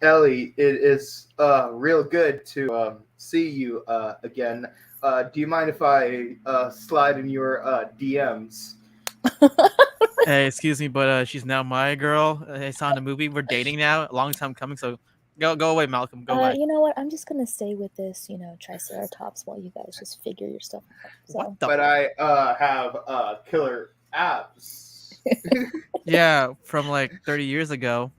Ellie, it is real good to see you again. Do you mind if I slide in your DMs? Hey, excuse me, but she's now my girl. I saw in the movie. We're dating now. A long time coming. So go away, Malcolm. Go away. You know what? I'm just gonna stay with this, Triceratops while you guys just figure your stuff out. So. What the? But I have killer abs. Yeah, from like 30 years ago.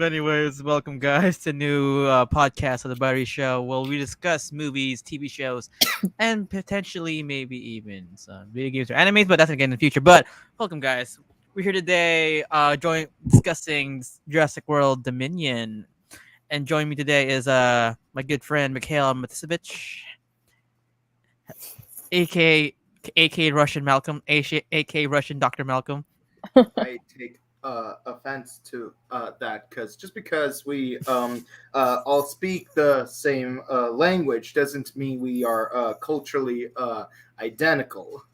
Anyways, welcome guys to new podcast of the Buttery Show. Where we discuss movies, TV shows, and potentially maybe even some video games or animes, but that's again in the future. But welcome guys. We're here today discussing Jurassic World Dominion. And joining me today is my good friend Mikhail Matisevich, aka Russian Malcolm, aka Russian Dr. Malcolm. I take offense to that because we all speak the same language doesn't mean we are culturally identical.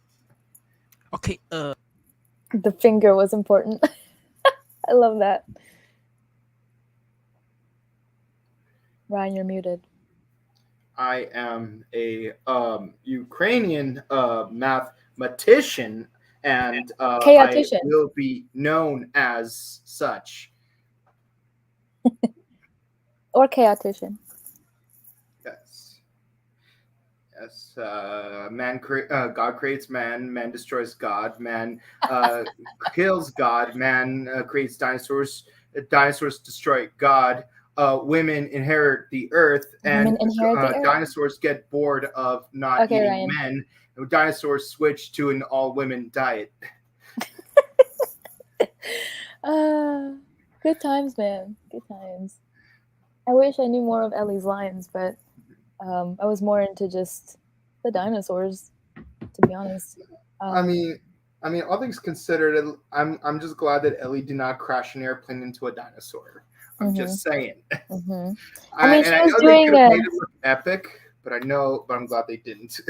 Okay. The finger was important. I love that. Ryan, you're muted. I am a Ukrainian mathematician, and I will be known as such. Or chaotician. Yes. God creates man, man destroys God, man kills God, man creates dinosaurs, dinosaurs destroy God. Women inherit the earth, and dinosaurs get bored of not eating Ryan. men. Dinosaurs switch to an all-women diet. Good times, man. Good times. I wish I knew more of Ellie's lines, but I was more into just the dinosaurs, to be honest. I mean, all things considered, I'm just glad that Ellie did not crash an airplane into a dinosaur. I'm just saying. Mm-hmm. I know they could have made it look epic, but I'm glad they didn't.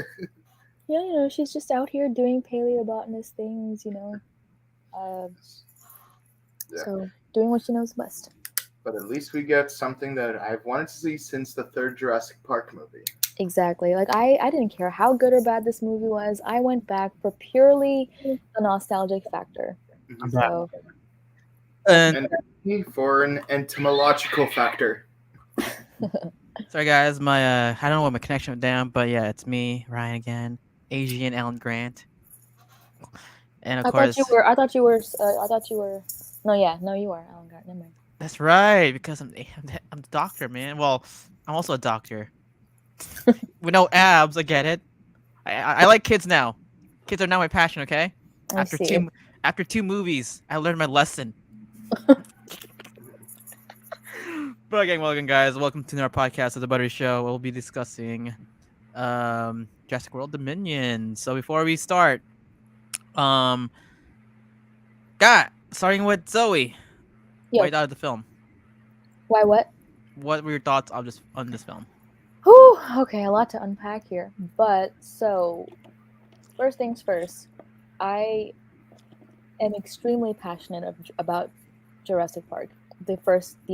Yeah, she's just out here doing paleobotanist things, So doing what she knows best. But at least we get something that I've wanted to see since the third Jurassic Park movie. Exactly. Like I didn't care how good or bad this movie was. I went back for purely the nostalgic factor. So. And for an entomological factor. Sorry guys, my I don't know what my connection went down, but yeah, it's me, Ryan again, Asian Alan Grant, and of course. I thought you were. No, you are Alan Grant. Never mind. That's right, because I'm the doctor, man. Well, I'm also a doctor. With no abs, I get it. I like kids now. Kids are now my passion. Okay. After two movies, I learned my lesson. But again, welcome guys. Welcome to our podcast of the Buttery Show. We'll be discussing Jurassic World Dominion. So before we start, starting with Zoe. Yo. Right out of the film. Why what? What were your thoughts on this film? Whew, okay, a lot to unpack here. But so first things first, I am extremely passionate about Jurassic Park. The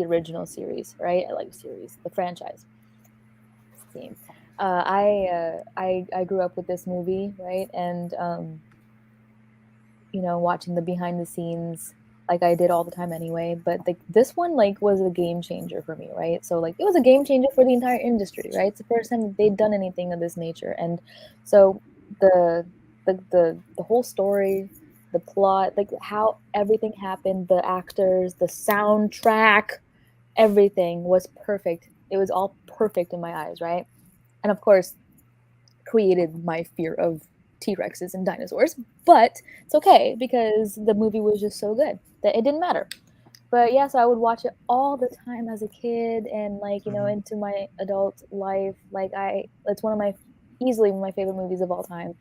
original series, right? I like the franchise. Theme. I grew up with this movie, right? And watching the behind the scenes, like I did all the time anyway. But this one was a game changer for me, right? So it was a game changer for the entire industry, right? It's the first time that they'd done anything of this nature, and so the whole story, the plot, how everything happened, the actors, the soundtrack, everything was perfect. It was all perfect in my eyes, right? And of course, created my fear of T-Rexes and dinosaurs. But it's okay because the movie was just so good that it didn't matter. But yeah, so I would watch it all the time as a kid and into my adult life. It's easily one of my favorite movies of all time.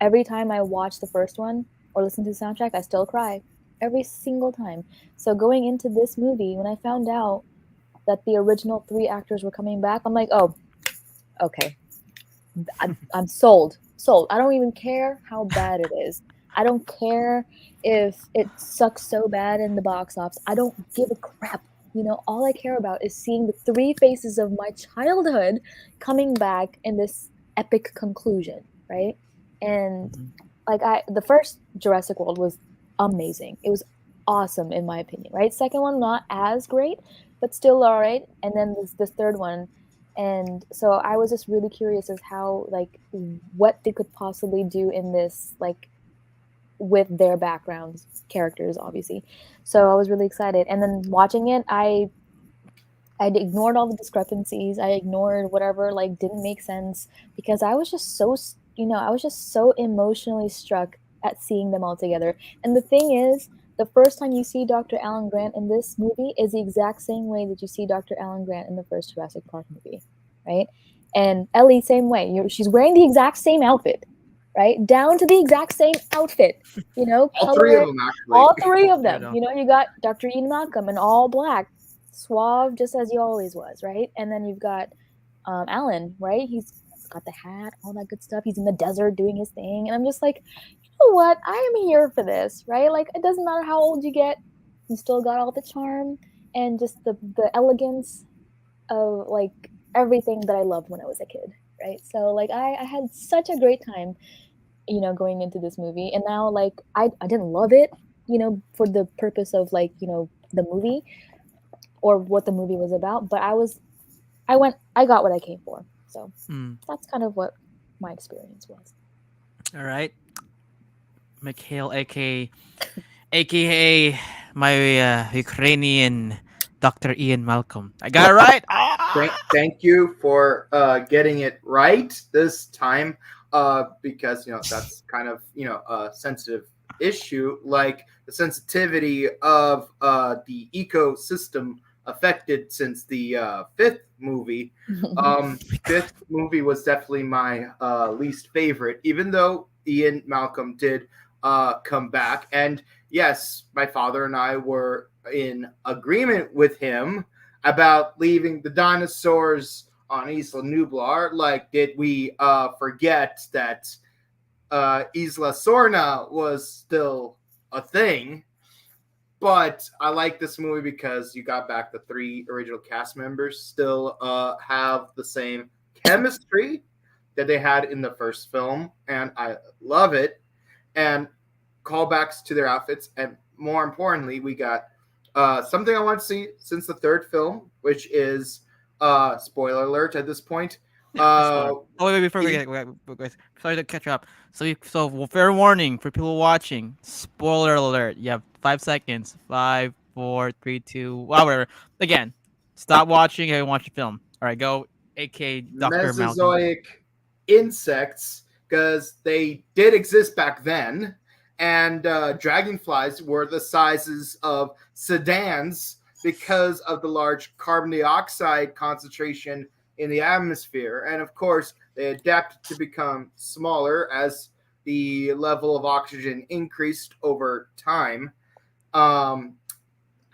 Every time I watch the first one or listen to the soundtrack, I still cry. every single time. So going into this movie, when I found out that the original 3 actors were coming back, I'm like, oh, okay, I'm sold. Sold. I don't even care how bad it is. I don't care if it sucks so bad in the box office. I don't give a crap. All I care about is seeing the 3 faces of my childhood coming back in this epic conclusion, right? And Mhm. the first Jurassic World was amazing. It was awesome in my opinion, right? Second one not as great, but still all right. And then this third one, and so I was just really curious as how like what they could possibly do in this like with their backgrounds, characters obviously. So I was really excited, and then watching it, I ignored all the discrepancies. I ignored whatever like didn't make sense because I was just I was just so emotionally struck at seeing them all together. And the thing is, the first time you see Dr. Alan Grant in this movie is the exact same way that you see Dr. Alan Grant in the first Jurassic Park movie, right? And Ellie, same way. She's wearing the exact same outfit, right? Down to the exact same outfit. All three of Color, them actually. all three of There you them. go. You got Dr. Ian Malcolm in all black, suave, just as he always was, right? And then you've got Alan, right? He's got the hat, all that good stuff. He's in the desert doing his thing, and I'm just like, you know what? I am here for this, right? Like, it doesn't matter how old you get, you still got all the charm and just the elegance of like everything that I loved when I was a kid, right? So like, I had such a great time, going into this movie, and now like I didn't love it, for the purpose of like the movie or what the movie was about, but I got what I came for. So Mm. that's kind of what my experience was. All right, Mikhail, aka my Ukrainian Dr. Ian Malcolm. I got it right. Thank you for getting it right this time, because that's kind of a sensitive issue, like the sensitivity of the ecosystem affected since the fifth movie. Fifth movie was definitely my least favorite, even though Ian Malcolm did come back, and yes, my father and I were in agreement with him about leaving the dinosaurs on Isla Nublar. Like, did we forget that Isla Sorna was still a thing? But I like this movie because you got back the 3 original cast members, still have the same chemistry that they had in the first film, and I love it. And callbacks to their outfits, and more importantly, we got something I want to see since the third film, which is spoiler alert at this point. Spoiler. Oh wait, before we get, sorry to catch up. So fair warning for people watching. Spoiler alert. You have 5 seconds. 5, 4, 3, 2. Whatever. Again, stop watching and watch the film. All right, go. AK Dr. Malcolm. Mesozoic insects, because they did exist back then, and dragonflies were the sizes of sedans because of the large carbon dioxide concentration in the atmosphere. And of course, they adapted to become smaller as the level of oxygen increased over time. Um,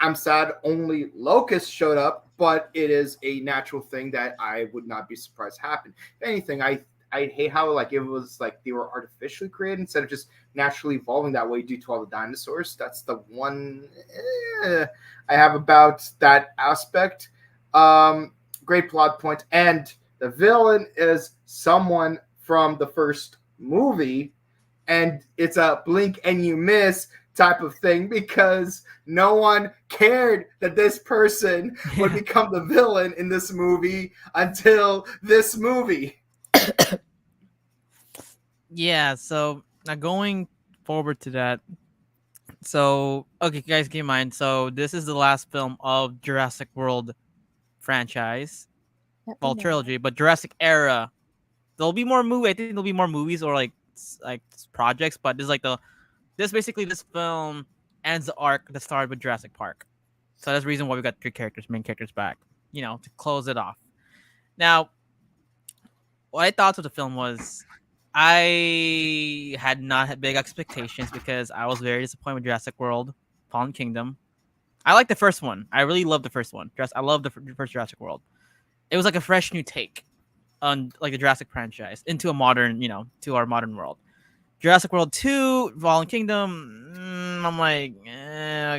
I'm sad only locusts showed up, but it is a natural thing that I would not be surprised happened. If anything, I hate how like it was like they were artificially created instead of just naturally evolving that way due to all the dinosaurs. That's the one I have about that aspect. Great plot point, and the villain is someone from the first movie, and it's a blink and you miss type of thing because no one cared that this person would become the villain in this movie until this movie. Yeah. So now going forward to that. So okay, guys, keep in mind. So this is the last film of Jurassic World franchise, Yep, well, trilogy, but Jurassic era. There'll be more movie. I think there'll be more movies or like projects, but this basically this film ends the arc that started with Jurassic Park. So that's the reason why we got 3 main characters back. To close it off. Now, what I thought of the film was, I had not had big expectations because I was very disappointed with Jurassic World. Fallen Kingdom. I like the first one. I really love the first one. I love the first Jurassic World. It was like a fresh new take on like the Jurassic franchise into a modern, to our modern world. Jurassic World 2, Fallen Kingdom, I'm like,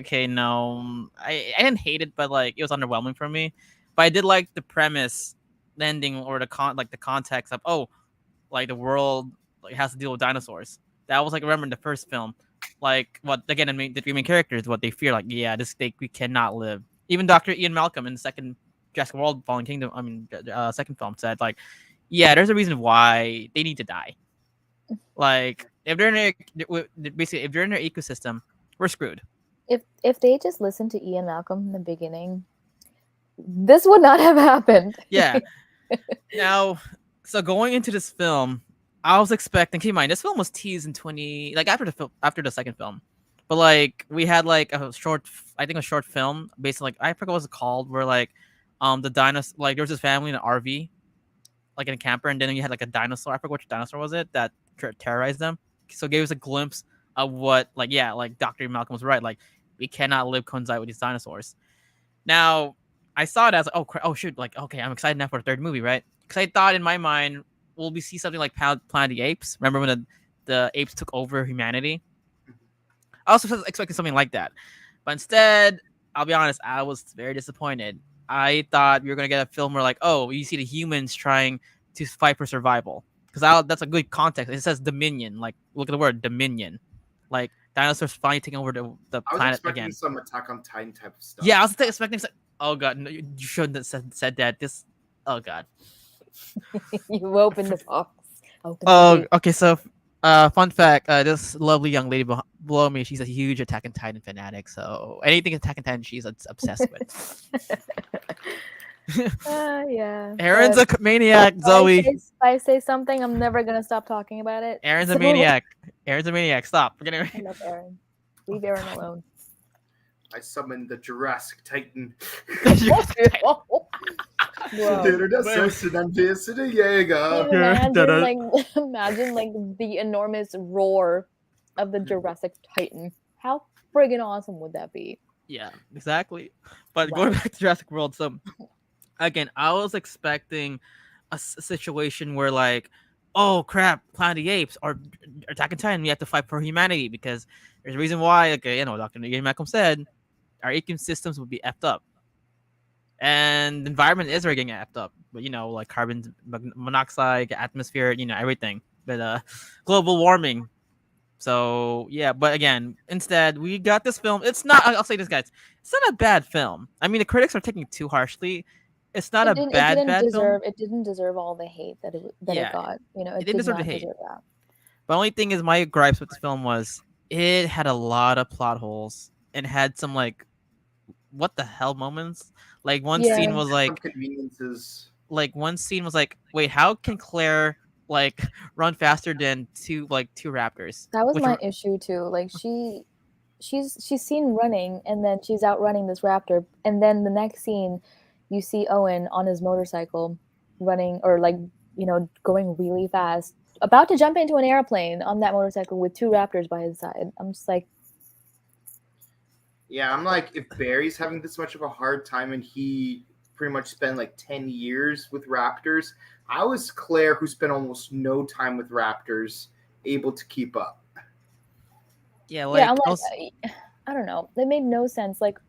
okay, no. I didn't hate it, but like it was underwhelming for me. But I did like the premise, the ending, or the context of like the world like has to deal with dinosaurs. That was like remember in the first film, like what again the three main characters what they fear like we cannot live. Even Dr. Ian Malcolm in the second Jurassic World Fallen Kingdom, second film said like, yeah, there's a reason why they need to die. Like if they're in basically if they're in their ecosystem, we're screwed. If they just listened to Ian Malcolm in the beginning, this would not have happened. Yeah. Now, so going into this film, I was expecting. Keep in mind, this film was teased in after the second film, but like we had like a short film based on like I forgot what it's called, where like the dinosaur like there was this family in an RV, like in a camper, and then you had like a dinosaur. I forgot which dinosaur was it that terrorized them. So it gave us a glimpse of what like Dr. Malcolm was right. Like we cannot live coincide with these dinosaurs. Now I saw it as oh shoot, like okay, I'm excited now for the third movie, right? Because I thought in my mind, will we see something like Planet of the Apes? Remember when the apes took over humanity? I also was expecting something like that, but instead, I'll be honest, I was very disappointed. I thought we were gonna get a film where like, oh, you see the humans trying to fight for survival, because that's a good context. It says Dominion, like look at the word Dominion, like dinosaurs finally taking over the I was planet expecting again. some Attack on Titan type of stuff. Yeah, I was expecting. Oh god, no, you shouldn't have said that. This. Oh god. You opened the box. Okay. So, fun fact: this lovely young lady below me, she's a huge Attack on Titan fanatic. So anything Attack on Titan, she's obsessed with. Yeah. Aaron's a maniac. Zoe. If I say something, I'm never gonna stop talking about it. Aaron's a maniac. Aaron's a maniac. Stop. I love Aaron. Leave Aaron alone. I summoned the Jurassic Titan. Whoa. Imagine like the enormous roar of the Jurassic Titan. How friggin' awesome would that be? Yeah, exactly. But Wow. going back to Jurassic World, so again, I was expecting a situation where like, oh crap, Planet of the Apes or Attack on Titan, we have to fight for humanity because there's a reason why. Okay, Dr. Ian Malcolm said our ecosystems would be effed up. And the environment is already getting effed up, but like carbon monoxide, atmosphere, everything. But global warming. So yeah, but again, instead we got this film. It's not. I'll say this, guys. It's not a bad film. I mean, the critics are taking it too harshly. It's not bad film. It didn't deserve all the hate that it got. It didn't deserve the hate. That. The only thing is, my gripes with the film was it had a lot of plot holes and had some like what the hell moments. Like one scene was like conveniences. Like one scene was like, wait, how can Claire like run faster than two raptors? That was my issue too. Like she's seen running and then she's outrunning this raptor, and then the next scene you see Owen on his motorcycle running or like going really fast, about to jump into an airplane on that motorcycle with two raptors by his side. I'm just like, yeah, I'm like, if Barry's having this much of a hard time and he pretty much spent like 10 years with raptors, how is Claire, who spent almost no time with raptors, able to keep up? Yeah, I'm like, I don't know. That made no sense. Like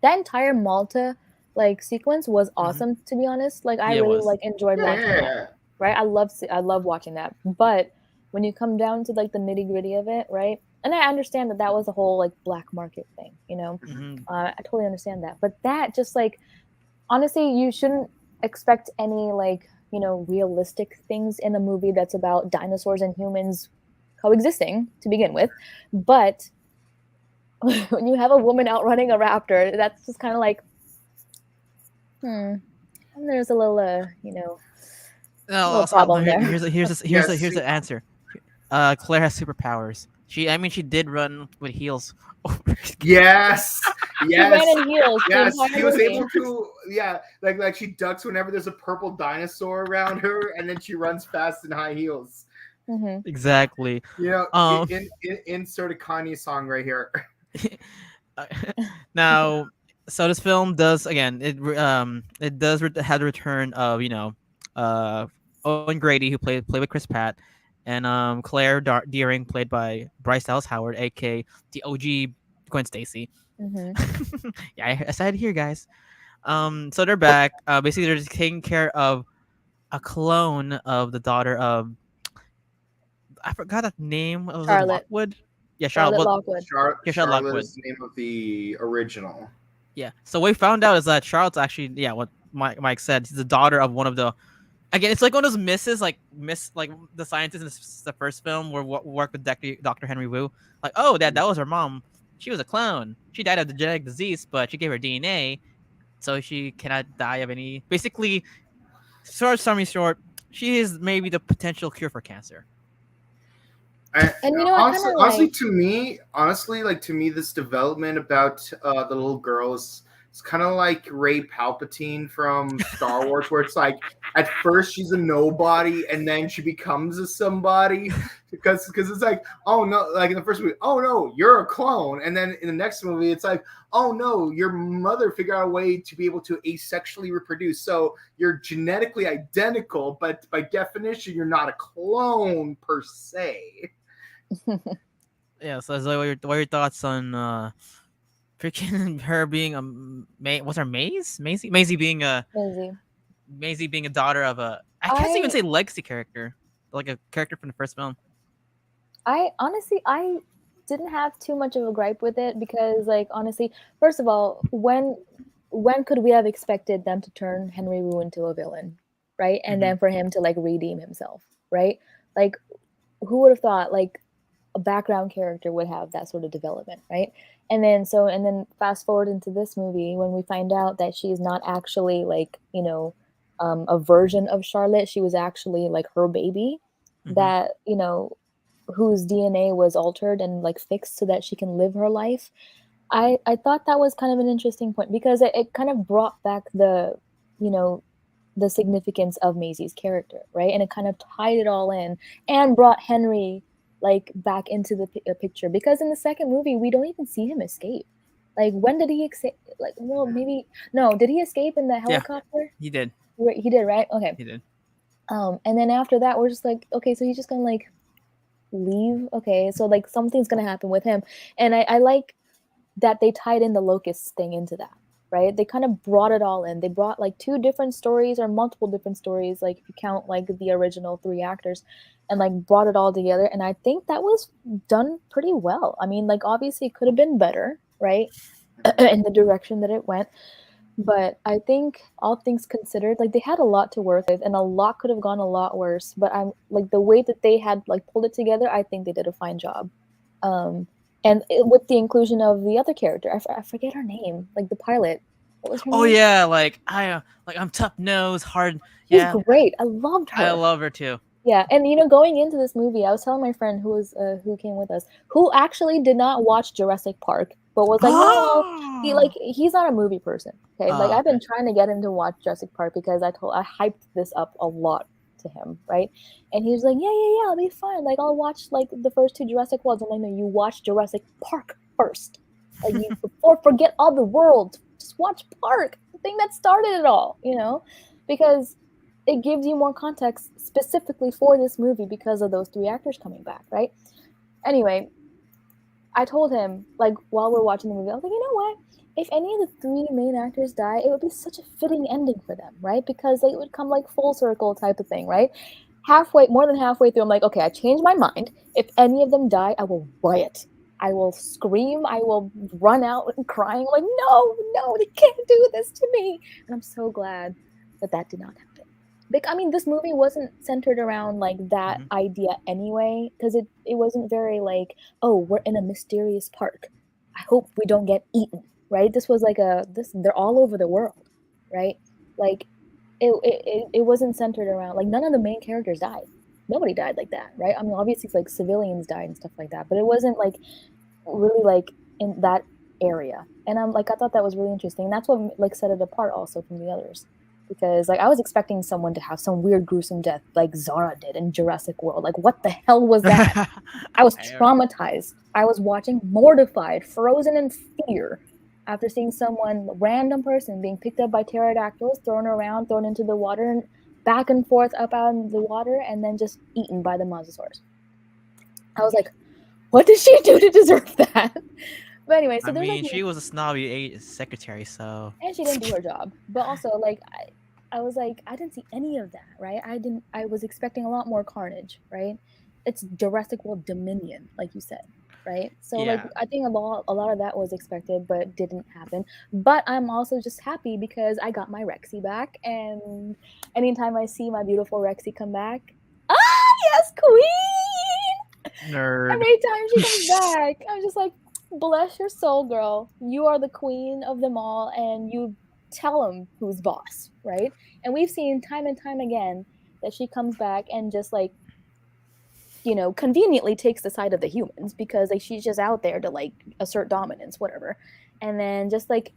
that entire Malta like sequence was awesome, to be honest. Like I really like enjoyed watching that. Right? I love watching that. But when you come down to like the nitty-gritty of it, right? And I understand that was a whole like black market thing, I totally understand that. But that just like, honestly, you shouldn't expect any like, realistic things in a movie that's about dinosaurs and humans coexisting to begin with. But when you have a woman outrunning a raptor, that's just kind of like, and there's a little, problem there. Here's the answer. Claire has superpowers. She did run with heels. Yes. She ran in heels. Yes, she was able to. Yeah, like she ducks whenever there's a purple dinosaur around her, and then she runs fast in high heels. Mm-hmm. Exactly. You know, Um, insert a Kanye song right here. now, so this film does again. It does have the return of uh, Owen Grady, who played with Chris Pratt, and Claire Dearing, played by Bryce Dallas Howard, aka the OG Gwen Stacy. Mm-hmm. Yeah, I said it here, guys. So they're back. Basically, they're just taking care of a clone of the daughter of, I forgot that name. Was it Charlotte. Lockwood? Yeah, Charlotte. Charlotte Well, Lockwood. yeah, Charlotte Charlotte Lockwood. is the name of the original. Yeah. So what we found out is that Charlotte's actually, yeah, what Mike said. She's the daughter of one of the. Again, it's like one of those misses, like like the scientist in the first film where worked with Dr. Henry Wu. Like, oh, that was her mom. She was a clone. She died of the genetic disease, but she gave her DNA, so she cannot die of any. Basically, summary short, she is maybe the potential cure for cancer. And you know, I kind of Honestly, like. to me, this development about the little girl is it's kind of like Rey Palpatine from Star Wars, where it's like at first she's a nobody and then she becomes a somebody because it's like, oh no, like in the first movie, oh no, you're a clone, and then in the next movie it's like, oh no, your mother figured out a way to be able to asexually reproduce, so you're genetically identical, but by definition you're not a clone per se. Yeah. So, what are your thoughts on freaking her being a what's her Maisie being a Maisie. Maisie being a daughter of a, I can't even I say legacy character, like a character from the first film. I honestly I didn't have too much of a gripe with it because like honestly, first of all, when could we have expected them to turn Henry Wu into a villain, right? And Mhm. then for him to like redeem himself, right? Like who would have thought like a background character would have that sort of development, right? And then fast forward into this movie when we find out that she's not actually like, a version of Charlotte, she was actually like her baby Mhm. that, whose DNA was altered and like fixed so that she can live her life. I thought that was kind of an interesting point because it kind of brought back you know, the significance of Maisie's character, right? And it kind of tied it all in and brought Henry like back into the picture because in the second movie we don't even see him escape. Like when did he escape? Like well maybe no, did he escape in the Yeah, helicopter? he did. He did, right? Okay. He did. And then after that we're just like okay, so he's just gonna like leave. Okay, so like something's gonna happen with him, and I like that they tied in the locust thing into that, right? They kind of brought it all in. They brought like two different stories or multiple different stories, like if you count like the original three actors, and like brought it all together. And I think that was done pretty well. I mean, like obviously it could have been better, right? In the direction that it went. But I think all things considered, like they had a lot to work with and a lot could have gone a lot worse. But I'm like the way that they had like pulled it together, I think they did a fine job. Um, with the inclusion of the other character, I forget her name, like the pilot. What was her Oh name? yeah, like I'm tough nose, hard. She's Yeah, great. I loved I her. love her too. Yeah, and going into this movie, I was telling my friend who came with us, who actually did not watch Jurassic Park, but was like, no, he's not a movie person. Okay, like Oh, I've okay. been trying to get him to watch Jurassic Park because I hyped this up a lot to him, right? And he was like, yeah, I'll be fine. Like I'll watch like the first two Jurassic Worlds. I'm like, no, you watch Jurassic Park first. Like you before forget all the world, just watch Park, the thing that started it all, because it gives you more context specifically for this movie because of those three actors coming back, right? Anyway, I told him, like, while we're watching the movie, I was like, you know what? If any of the three main actors die, it would be such a fitting ending for them, right? Because they would come like full circle type of thing, right? More than halfway through, I'm like, okay, I changed my mind. If any of them die, I will riot. I will scream. I will run out and crying, like, no, they can't do this to me. And I'm so glad that did not happen. I mean, this movie wasn't centered around like that idea anyway, because it wasn't very like, oh, we're in a mysterious park. I hope we don't get eaten, right? This was like they're all over the world, right? Like it wasn't centered around like none of the main characters died. Nobody died like that, right? I mean, obviously like civilians died and stuff like that, but it wasn't like really like in that area. And I'm like I thought that was really interesting. And that's what like set it apart also from the others. because like I was expecting someone to have some weird gruesome death like Zara did in Jurassic World. Like what the hell was that? I was traumatized. I was watching mortified, frozen in fear after seeing someone, random person, being picked up by pterodactyls, thrown around, thrown into the water, and back and forth up out in the water, and then just eaten by the mosasaurs. I was like, what did she do to deserve that? But anyway, so I there's mean, like, she was a snobby secretary, so. and she didn't do her job. But also, like, I was like, I didn't see any of that, right? I was expecting a lot more carnage, right? It's Jurassic World Dominion, like you said, right? So like Yeah. I think a lot of that was expected, but didn't happen. But I'm also just happy because I got my Rexy back, and anytime I see my beautiful Rexy come back, yes, queen! Nerd. Every time she comes back, I'm just like, bless your soul, girl. You are the queen of them all, and you tell them who's boss, right? And we've seen time and time again that she comes back and just like, conveniently takes the side of the humans because like she's just out there to like assert dominance, whatever. And then just like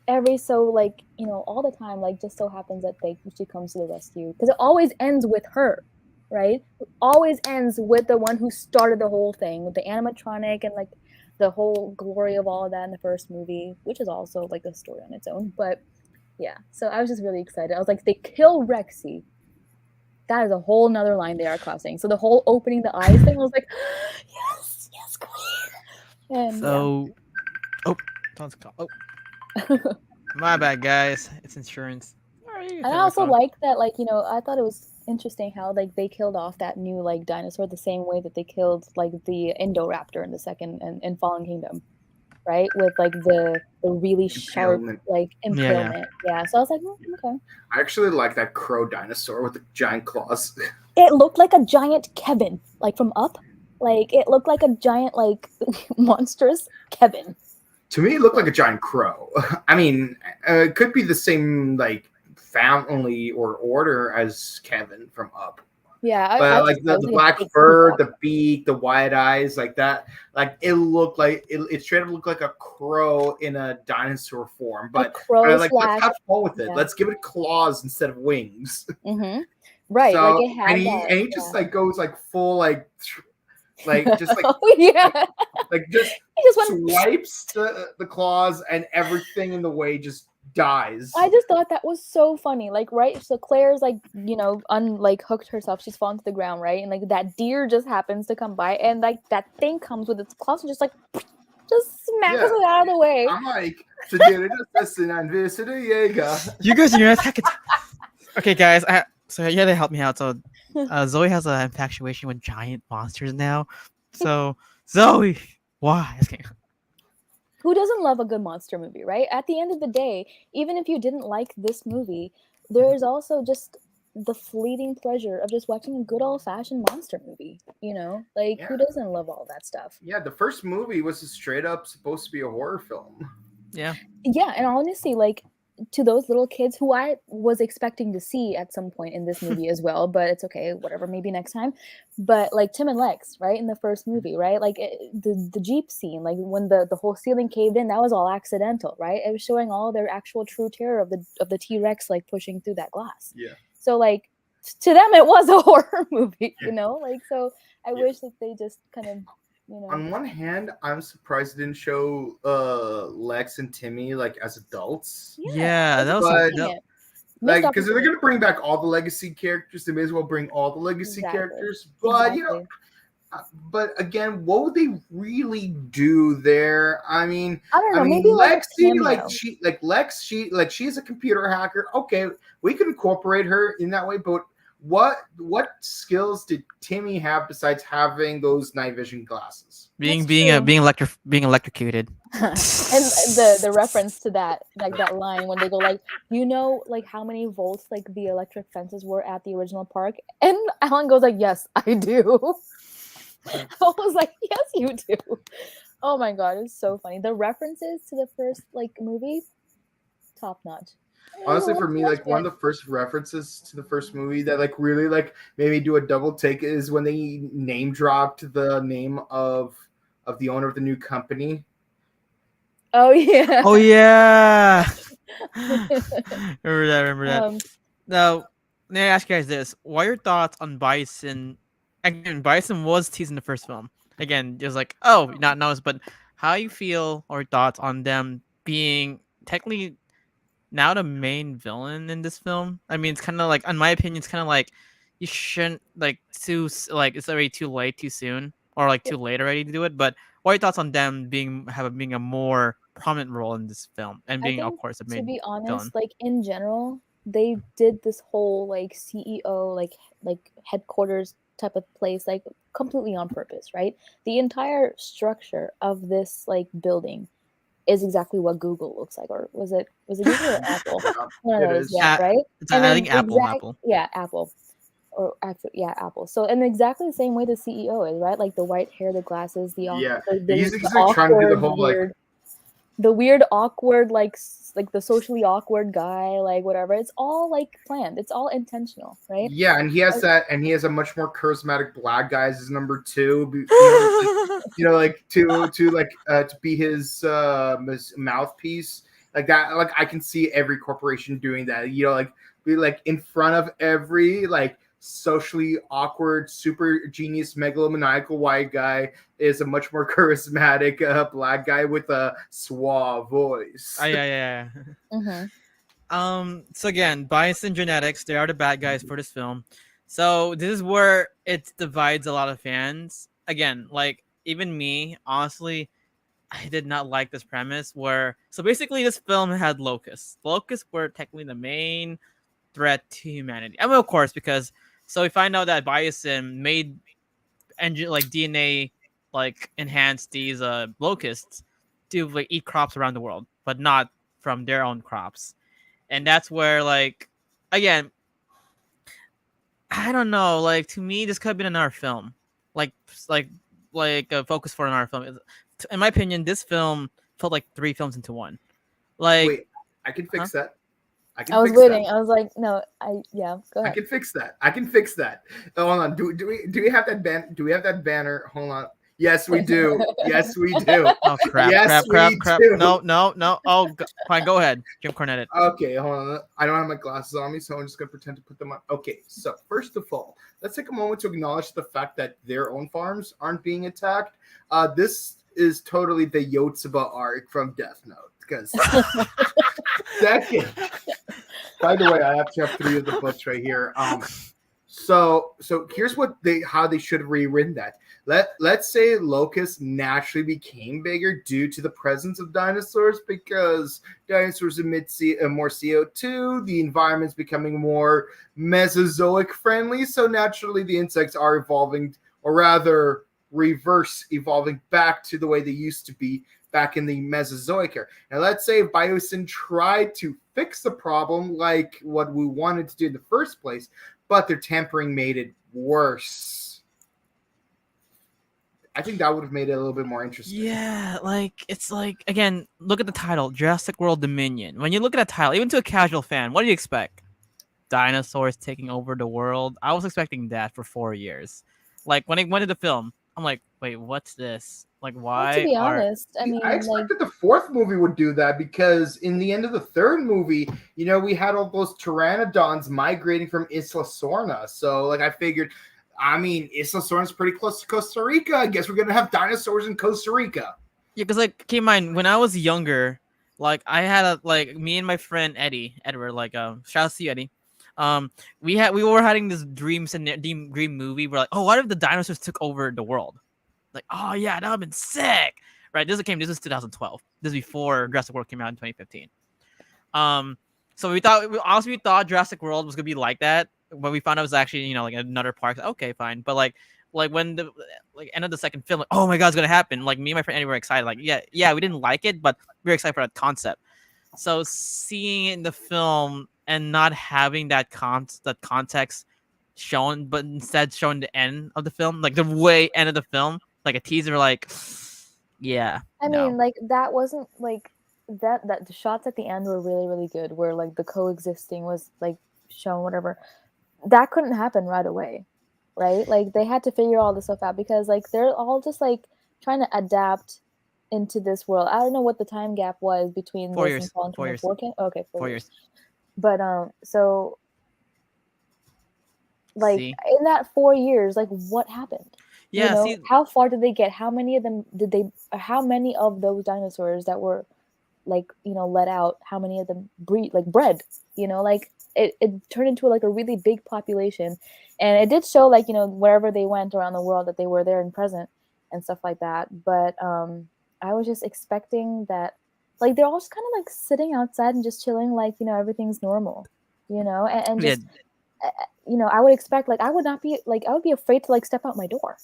every so like all the time, like just so happens that she comes to the rescue because it always ends with her, right? It always ends with the one who started the whole thing with the animatronic and like the whole glory of all of that in the first movie, which is also like a story on its own. But yeah, so I was just really excited. I was like, they kill Rexy. That is a whole nother line they are crossing. So the whole opening the eyes thing, I was like, yes, queen. And So, oh, someone's call. Oh, my bad, guys. It's insurance. and I also like that, like, I thought it was interesting how like they killed off that new like dinosaur the same way that they killed like the Indoraptor in the second and Fallen Kingdom, right? With like the really sharp like impalement. Yeah. So I was like, okay. I actually like that crow dinosaur with the giant claws. It looked like a giant Kevin, like from Up. Like it looked like a giant like monstrous Kevin. To me, it looked like a giant crow. I mean, it could be the same like family or order as Kevin from Up. Yeah, but I like the black fur, the beak, the wide eyes, like that. Like it looked like it straight up looked like a crow in a dinosaur form. But like let's have fun with it. Yeah. Let's give it claws instead of wings. Mm-hmm. Right. So, like it had and he just like goes like full like just like like just swipes the claws and everything in the way just dies. I just thought that was so funny. Like, right? So Claire's like, hooked herself. She's fallen to the ground, right? And like that deer just happens to come by, and like that thing comes with its claws and just smacks it out of the way. I'm like, you guys are gonna attack it. Okay, guys. So you had to help me out. So Zoe has an infatuation with giant monsters now. So Zoe, why? Who doesn't love a good monster movie, right? At the end of the day, even if you didn't like this movie, there's also just the fleeting pleasure of just watching a good old-fashioned monster movie, who doesn't love all that stuff? Yeah, the first movie was straight up supposed to be a horror film. Yeah, and honestly, like, to those little kids who I was expecting to see at some point in this movie as well, but it's okay, whatever, maybe next time. But like Tim and Lex, right, in the first movie, right, like the Jeep scene, like when the whole ceiling caved in, that was all accidental, right? It was showing all their actual true terror of the T-Rex like pushing through that glass. Yeah. So like to them it was a horror movie, like, so I wish that they just kind of On one hand, I'm surprised it didn't show Lex and Timmy like as adults. Yeah, that was like because they're gonna bring back all the legacy characters. They may as well bring all the legacy characters. But but again, what would they really do there? I mean, I don't know. Maybe Lexi, she's a computer hacker. Okay, we can incorporate her in that way, but what skills did Timmy have besides having those night vision glasses? Being electrocuted. And the reference to that, like that line when they go like, like how many volts like the electric fences were at the original park, and Alan goes like, yes, I do. I was like, yes, you do. Oh my god, it's so funny. The references to the first like movie, top notch. Honestly, for me, like one of the first references to the first movie that like really like made me do a double take is when they name dropped the name of the owner of the new company. Oh yeah. Oh yeah. Remember that. Remember that. um, Now, let me ask you guys this: what are your thoughts on Bison? Again, Bison was teased in the first film. Again, just like, oh, not knows, but how you feel or thoughts on them being technically now the main villain in this film? I mean, it's kind of like, in my opinion, it's kind of like you shouldn't like like it's already too late, too soon, or like too late already to do it. But what are your thoughts on them being a more prominent role in this film and I being, of think, course, the to main be villain? honest, like in general, they did this whole like CEO, like headquarters type of place, like completely on purpose, right? The entire structure of this like building is exactly what Google looks like, or was it Google or Apple? Yeah, One of it those, is. yeah, right? And I then think the Apple, exact, Apple. yeah, Apple, or actually, yeah, Apple. So in exactly the same way the CEO is, right? Like the white hair, the glasses, Yeah, the he's like trying to do the awkward, whole like weird, the weird, awkward, like like the socially awkward guy, like whatever. It's all like planned. It's all intentional, right? yeah, and Uh, he has a much more charismatic black guy as his number two. Like to be his mouthpiece like that. Like I can see every corporation doing that. Like be like in front of every like socially awkward, super genius, megalomaniacal white guy is a much more charismatic black guy with a suave voice. Yeah, yeah, yeah. mhm. So again, Bison Genetics, they are the bad guys for this film. So this is where it divides a lot of fans. Again, like even me, honestly, I did not like this premise where so basically this film had locusts. Locusts were technically the main threat to humanity. I mean, of course, because so we find out that Bison made engine like DNA like enhance these locusts to like eat crops around the world, but not from their own crops. And that's where like again, I don't know, like to me this could have been another film. Like like like a focus for another film. In my opinion, this film felt like three films into one. Like, Wait, I can huh? fix that. I can I was fix that. waiting. I was like, no, yeah, go I ahead. can fix that. I can fix that. Oh, hold on. Do we have that do we have that banner? Hold on. Yes, we do. Yes, we do. Oh crap, Yes, crap, crap, we crap. do. No, no, no. Oh fine, go ahead. Jim Cornette it. Okay, hold on. I don't have my glasses on me, so I'm just gonna pretend to put them on. Okay, so first of all, let's take a moment to acknowledge the fact that their own farms aren't being attacked. This is totally the Yotsuba arc from Death Note. Because second, by the way, I actually have three of the books right here. So here's how they should have rewritten that. Let's say locusts naturally became bigger due to the presence of dinosaurs because dinosaurs emit more CO2. The environment's becoming more Mesozoic friendly, so naturally the insects are evolving, or rather reverse evolving back to the way they used to be back in the Mesozoic era. Now, let's say Biosyn tried to fix the problem like what we wanted to do in the first place, but their tampering made it worse. I think that would have made it a little bit more interesting. Yeah, like it's like again, look at the title, Jurassic World Dominion. When you look at a title, even to a casual fan, what do you expect? Dinosaurs taking over the world. I was expecting that for 4 years. Like when I went to the film, I'm like, wait, what's this? Like, Well, to why be are honest, I I mean, like, expected the fourth movie would do that because in the end of the third movie, we had all those pteranodons migrating from Isla Sorna. So, like, I figured, I mean, Isla Sorna's pretty close to Costa Rica. I guess we're gonna have dinosaurs in Costa Rica. yeah? Because like, keep in mind when I was younger, like I had a like me and my friend Edward, like shout out to you, Eddie. Um, we were having this dream movie. We're like, oh, what if the dinosaurs took over the world? Like, oh yeah, that would have been sick. Right. This was 2012. This is before Jurassic World came out in 2015. Um, so we thought Jurassic World was gonna be like that. When we found out it was actually, like another park. Okay, fine. But like when the like end of the second film, like, oh my god, it's gonna happen. Like me and my friend Eddie were excited. Like, yeah, we didn't like it, but we were excited for that concept. So seeing it in the film and not having that context shown, but instead showing the end of the film, like the way end of the film, like a teaser, like yeah, I no. mean, like that wasn't like that the shots at the end were really really good, where like the coexisting was like shown, whatever. That couldn't happen right away, right? Like they had to figure all this stuff out because like they're all just like trying to adapt into this world. I don't know what the time gap was between 4 this years. and Fallen 4 years. 24. Okay, 4 4 years. years. But so like See? in that 4 years, like what happened? Yeah, see, how far did they get? How many of them did they? How many of those dinosaurs that were like let out? How many of them bred? Like it turned into like a really big population, and it did show like wherever they went around the world that they were there and present and stuff like that. But I was just expecting that, like they're all just kind of like sitting outside and just chilling, like everything's normal, and yeah, just I would expect, like I would not be like I would be afraid to like step out my door,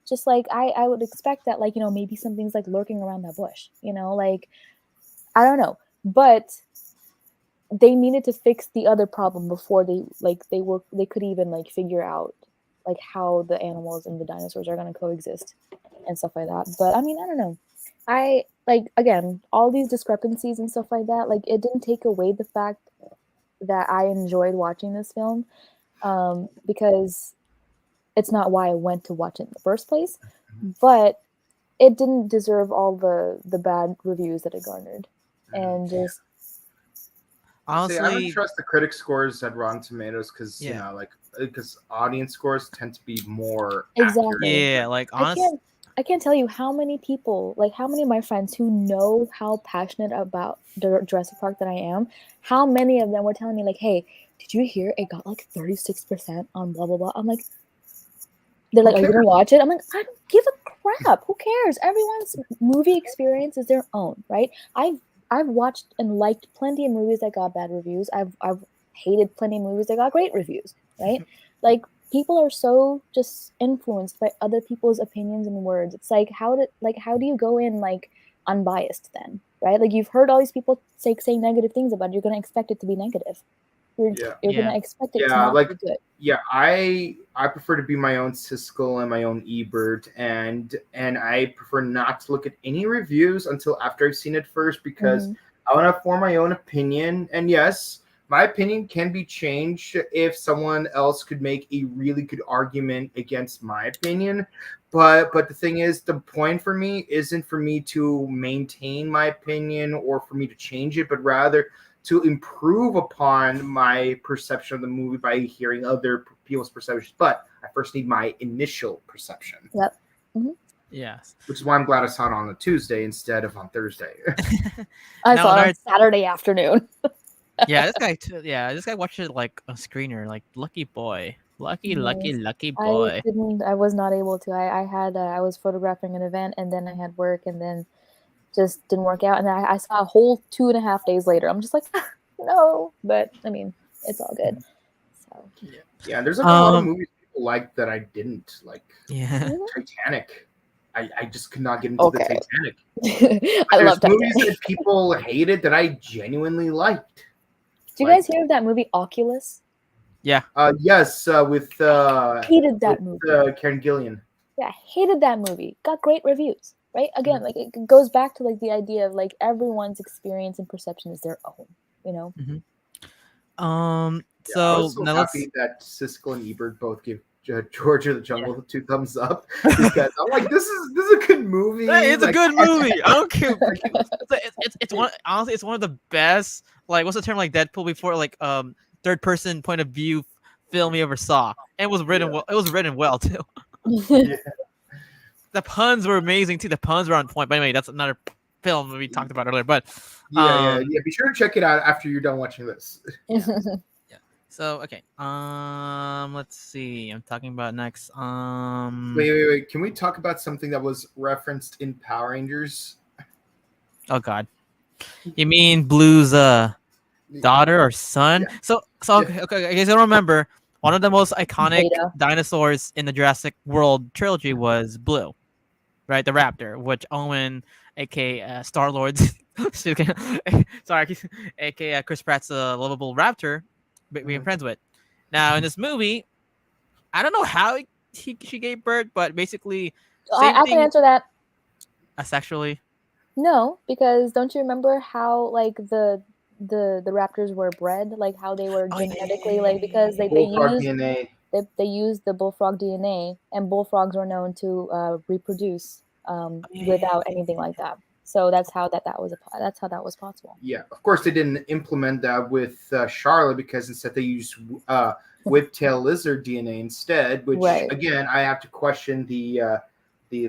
just like I would expect that, like maybe something's like lurking around that bush, like I don't know, but they needed to fix the other problem before they could even like figure out like how the animals and the dinosaurs are going to coexist and stuff like that. But I mean, I don't know. I like, again, all these discrepancies and stuff like that, like it didn't take away the fact that I enjoyed watching this film, because it's not why I went to watch it in the first place, but it didn't deserve all the bad reviews that it garnered. And just See, I don't honestly, trust the critic scores at Rotten Tomatoes because Yeah. because audience scores tend to be more Exactly. accurate. yeah, like I can't tell you how many people, like how many of my friends who know how passionate about the Jurassic Park that I am, how many of them were telling me like, "Hey, did you hear it got like 36% on blah blah blah?" I'm like, they're like, "Are you gonna watch it?" I'm like, I don't give a crap. Who cares? Everyone's movie experience is their own, right? I've watched and liked plenty of movies that got bad reviews. I've hated plenty of movies that got great reviews, right? Like people are so just influenced by other people's opinions and words. It's like how do you go in like unbiased then, right? Like you've heard all these people say negative things about it, you're gonna expect it to be negative. You're Yeah. gonna expect it to Yeah, not like be good. yeah, I prefer to be my own Siskel and my own Ebert, and I prefer not to look at any reviews until after I've seen it first because Mhm. I want to form my own opinion. And yes, my opinion can be changed if someone else could make a really good argument against my opinion. But the thing is, the point for me isn't for me to maintain my opinion or for me to change it, but rather to improve upon my perception of the movie by hearing other people's perceptions. But I first need my initial perception, Yep. Mm-hmm. yes. which is why I'm glad I saw it on a Tuesday instead of on Thursday. I Now, saw it on another Saturday afternoon. yeah, this guy watched it like a screener, like lucky boy, lucky Nice. boy. I was not able to. I had I was photographing an event, and then I had work, and then just didn't work out. And I saw a whole 2.5 days later. I'm just like, no. But I mean, it's all good. So Yeah, there's like a lot of Um, movies people like that I didn't like. yeah. Titanic. I just could not get into the okay. Titanic. I There's love movies Titanic. that people hated that I genuinely liked. Do you Like, guys hear of that movie Oculus? Yeah. yes, with Hated that movie. Karen Gillian. Yeah, hated that movie. Got great reviews. Right? Again, like it goes back to like the idea of like everyone's experience and perception is their own. hmm Yeah, I was So so now let's. happy that Siskel and Ebert both give George of the Jungle 2 thumbs up because I'm like, this is a good movie. Hey, it's a Like, good movie. I don't care. It's one. Honestly, it's one of the best. Like, what's the term? Like Deadpool before, like third person point of view film you ever saw. And it was written well. It was written well too. yeah, The puns were amazing too. The puns were on point. But anyway, that's another film we talked about earlier. But yeah. Be sure to check it out after you're done watching this. so okay. Let's see. I'm talking about next. Wait. Can we talk about something that was referenced in Power Rangers? Oh God. You mean Blue's daughter or son? Yeah. So okay. I guess I don't remember. One of the most iconic Beta. dinosaurs in the Jurassic World trilogy was Blue, right? The raptor, which Owen, aka Star Lord's, sorry, aka Chris Pratt's lovable raptor, being friends with. Now in this movie, I don't know how she gave birth, but basically, same I can thing answer that. asexually. No, because don't you remember how like the raptors were bred, like how they were Oh, genetically like because they Bullfrog used DNA. they used the bullfrog DNA, and bullfrogs were known to reproduce without anything like that. So that's how that was possible. Yeah, of course they didn't implement that with Charlotte because instead they used whiptail lizard DNA instead. Which Right. again, I have to question the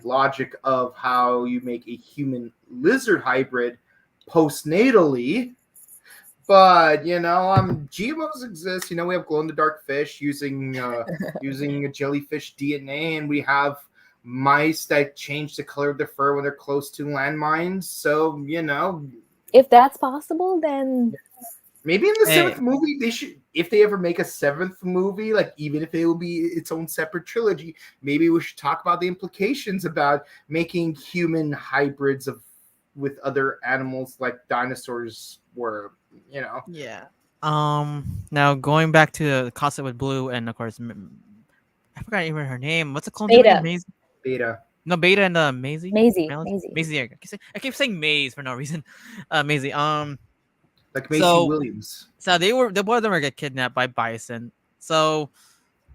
logic of how you make a human lizard hybrid postnatally. But GMOs exist. We have glow in the dark fish using using a jellyfish DNA, and we have mice that change the color of their fur when they're close to landmines. So If that's possible, then maybe in the Hey. seventh movie they should. If they ever make a seventh movie, like even if it will be its own separate trilogy, maybe we should talk about the implications about making human hybrids with other animals like dinosaurs were. Yeah. Now going back to the concept with Blue and of course, I forgot even her name. What's the clone name? Beta. Maisie? Beta. No, Beta and Maisie. Maisie. Maisie. I keep saying Maze for no reason. Maisie. Like Macy So- Williams. So the both of them are get kidnapped by Bison. So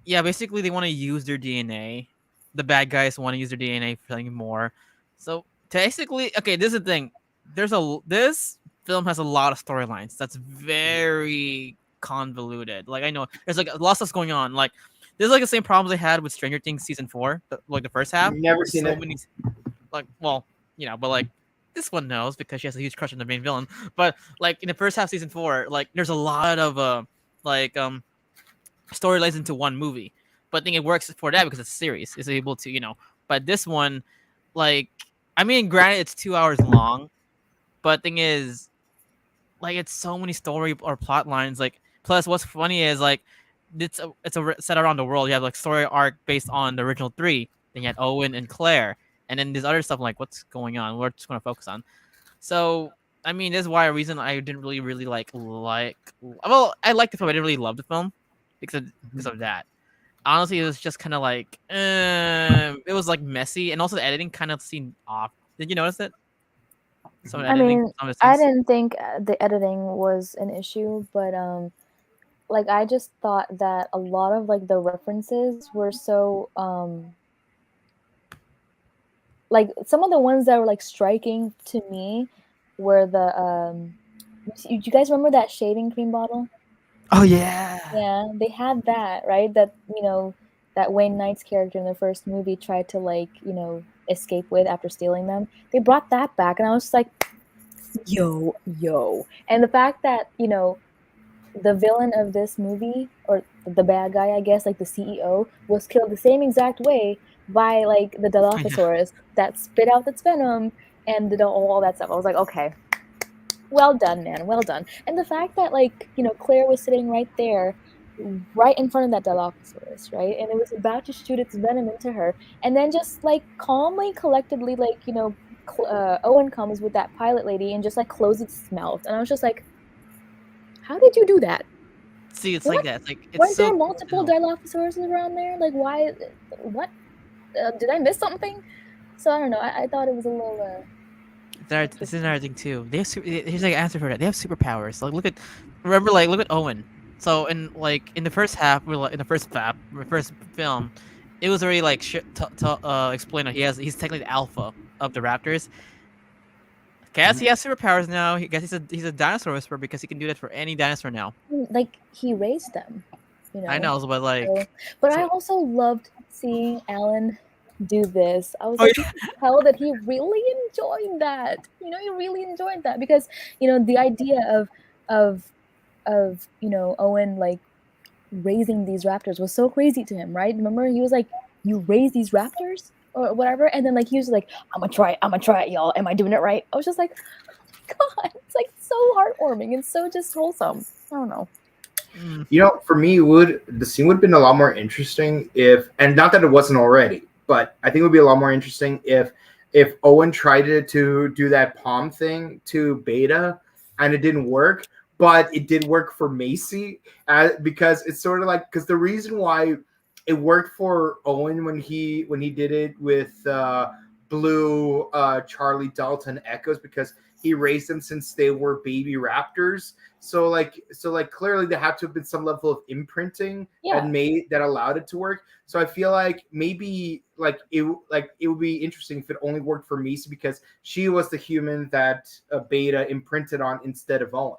yeah, basically they want to use their DNA. The bad guys want to use their DNA for something more. So basically, okay, this is the thing. This film has a lot of storylines. That's very convoluted. Like I know there's like lots of stuff going on. Like there's like the same problems they had with Stranger Things season 4, like the first half. Never seen So it. many, like but like this one knows because she has a huge crush on the main villain. But like in the first half of season 4, like there's a lot of storylines into one movie. But I think it works for that because it's a series. It's able to. But this one, like, I mean, granted, it's 2 hours long, but thing is, like, it's so many story or plot lines. Like, plus, what's funny is like, it's set around the world. You have like story arc based on the original 3. Then you had Owen and Claire, and then there's other stuff like what's going on. We're just gonna focus on. So, I mean, this is why a reason I didn't really like. Well, I liked the film. I didn't really love the film because of that. Honestly, it was just kind of like it was like messy, and also the editing kind of seemed off. Did you notice it? Some I editing, mean, some of the I scenes? didn't think the editing was an issue, but like I just thought that a lot of like the references were so like some of the ones that were like striking to me were the you guys remember that shaving cream bottle? Oh yeah. Yeah, they had that, right? That that Wayne Knight's character in the first movie tried to like, escape with after stealing them. They brought that back and I was just like, yo. And the fact that, the villain of this movie, or the bad guy, I guess, like the CEO, was killed the same exact way by like the Dilophosaurus that spit out its venom and did all that stuff. I was like, okay, well done, man, well done. And the fact that like, Claire was sitting right there, right in front of that Dilophosaurus, right? And it was about to shoot its venom into her. And then just like calmly, collectively, like, Owen comes with that pilot lady and just like closes its mouth. And I was just like, how did you do that? See, it's What? like that. It's like it's Weren't so there multiple Dilophosauruses around there? Like, why? What? Did I miss something? So I don't know. I thought it was a little. This is another thing too. They have here's like an answer for that. They have superpowers. Like look at Owen. So in the first half, in the first film, it was already like explained that he's technically the alpha of the raptors. Guess he has superpowers now. He guess he's a dinosaur whisperer because he can do that for any dinosaur now. Like he raised them. I know, but like, So, but I also loved seeing Alan do this. I was Oh, like, you could tell that he really enjoyed that. He really enjoyed that because the idea of Owen like raising these raptors was so crazy to him, right? Remember, he was like, "You raise these raptors or whatever," and then like he was like, "I'm gonna try it, y'all. Am I doing it right?" I was just like, God, it's like so heartwarming and so just wholesome. I don't know. For me, the scene would have been a lot more interesting and not that it wasn't already, but I think it would be a lot more interesting if Owen tried to do that palm thing to Beta and it didn't work, but it did work for Macy because it's sort of like, because the reason why it worked for Owen when he did it with blue Charlie Dalton echoes because he raised them since they were baby raptors. So like clearly there had to have been some level of imprinting Yeah. that allowed it to work. So I feel like maybe it would be interesting if it only worked for Misa because she was the human that Beta imprinted on instead of Owen.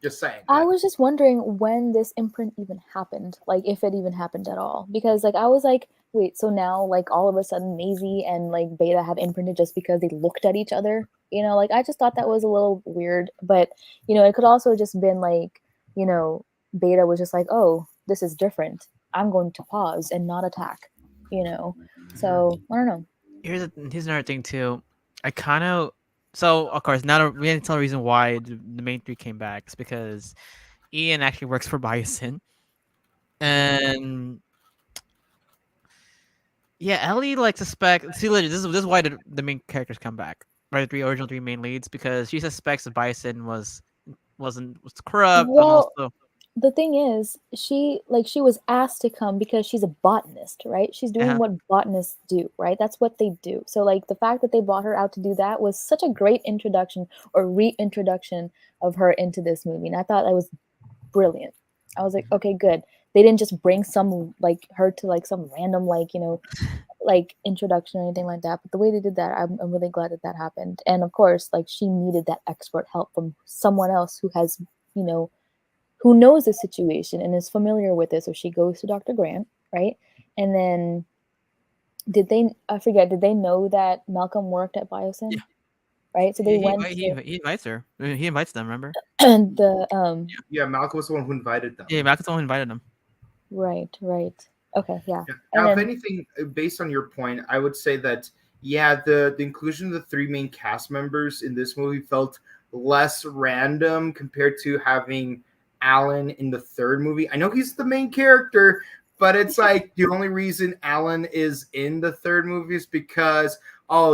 Just saying. I was just wondering when this imprint even happened, like if it even happened at all, because like I was like, wait, so now like all of a sudden Maisie and like Beta have imprinted just because they looked at each other, you know? Like I just thought that was a little weird, but you know, it could also just been like, you know, Beta was just like, oh, this is different. I'm going to pause and not attack, you know? So I don't know. Here's another thing too. I kind of so of course now we didn't tell the reason why the main three came back. It's because Ian actually works for Biosin, and yeah, Ellie like suspect. See, legit, this is why the main characters come back. Right, the original three main leads because she suspects that Biosin was corrupt and Well, also the thing is, she was asked to come because she's a botanist, right? She's doing what botanists do, right? That's what they do. So like the fact that they brought her out to do that was such a great introduction or reintroduction of her into this movie. And I thought that was brilliant. I was like, okay, good. They didn't just bring some like her to like some random like, you know, like introduction or anything like that. But the way they did that, I'm really glad that that happened. And of course, like she needed that expert help from someone else who has, you know, who knows the situation and is familiar with it. So she goes to Dr. Grant, right? And then did they know that Malcolm worked at Biosin? Yeah. Right? So they went he invites her. He invites them, remember? the Yeah, Malcolm was the one who invited them. Yeah, Malcolm's the one who invited them. Right. Okay, yeah. Now, if then, anything, based on your point, I would say that the inclusion of the three main cast members in this movie felt less random compared to having Alan in the third movie. I know he's the main character, but it's like the only reason Alan is in the third movie is because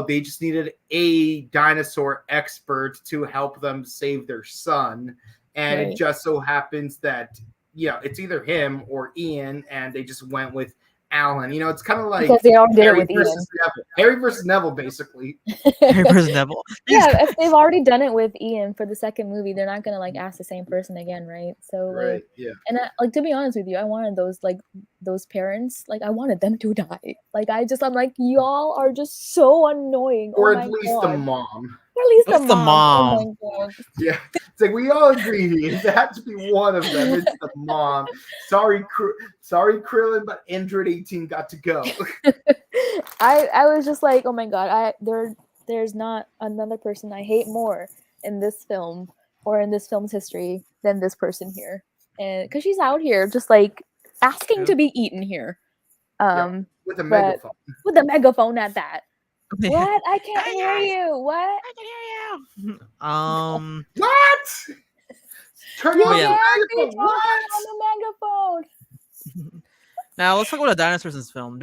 they just needed a dinosaur expert to help them save their son, and Right. it just so happens that it's either him or Ian, and they just went with Alan. You know, it's kind of like because they already did it with Ian. Neville. Harry versus Neville, basically. Harry versus Neville. Yeah, if they've already done it with Ian for the second movie, they're not gonna like ask the same person again, right? So Right. like, Yeah. and like to be honest with you, I wanted those parents, like I wanted them to die. Like I'm like, y'all are just so annoying. Or oh at my least God. the mom. Or at least What's the the mom. mom? Oh my God. Yeah, it's like we all agree it had to be one of them. It's the mom. Sorry, Krillin, but Android 18 got to go. I was just like, oh my God, there's not another person I hate more in this film or in this film's history than this person here, and because she's out here just like asking to be eaten here, With a but megaphone. with a megaphone at that. Yeah. What? I can't Hey, hear guys. you. What? I can hear you. What? Turn You on yeah. the can't be megaphone. talking What? on the megaphone. Now let's talk about the dinosaurs in this film.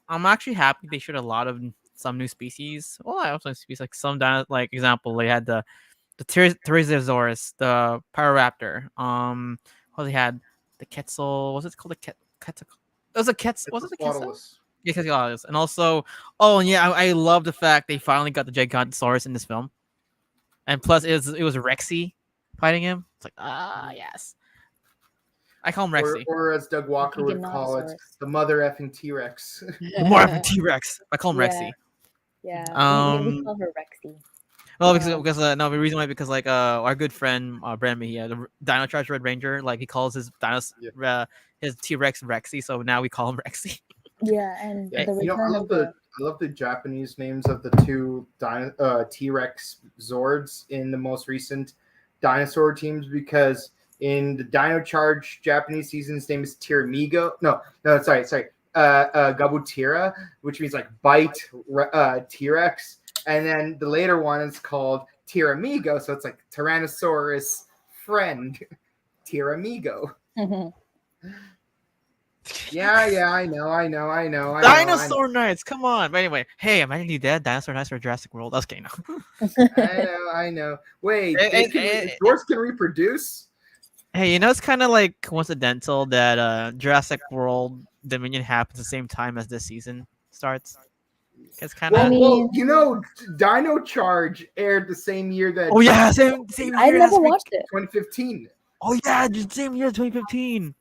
I'm actually happy they showed a lot of some new species. Well, I also species like some like example they had the Pterosaurus, the Pyroraptor. They had the Quetzal. What's it called? The Quetzal. It was a Quetzal. Was it the Quetzal? Quetzalcoatlus. Yeah, Quetzalcoatlus. And also, and yeah, I love the fact they finally got the Gigantosaurus in this film. And plus, it was Rexy fighting him. It's like yes. I call him Rexy. Or as Doug Walker would call it, the mother effing T-Rex. More of a T-Rex. I call him Rexy. Yeah. We call her Rexy. Well, because no, the reason why because like our good friend Brandon, the Dino Charge Red Ranger, like he calls his his T-Rex Rexy, so now we call him Rexy. Yeah, and the return I love the Japanese names of the two T-Rex Zords in the most recent dinosaur teams because in the Dino Charge Japanese season, his name is Tiramigo. No, sorry. Gabutira, which means like bite T-Rex. And then the later one is called Tiramigo, so it's like Tyrannosaurus friend, Tiramigo. Yeah, I know. Dinosaur Knights, come on. But anyway, hey, imagine you dead. Dinosaur Knights for Jurassic World. That's okay now. I know. Wait, Hey, dwarves can reproduce? Hey, it's kind of like coincidental that Jurassic World Dominion happens the same time as this season starts. It's kind of. I mean- Dino Charge aired the same year that. Oh yeah, same I've year. never watched it. 2015. Oh yeah, the same year, 2015.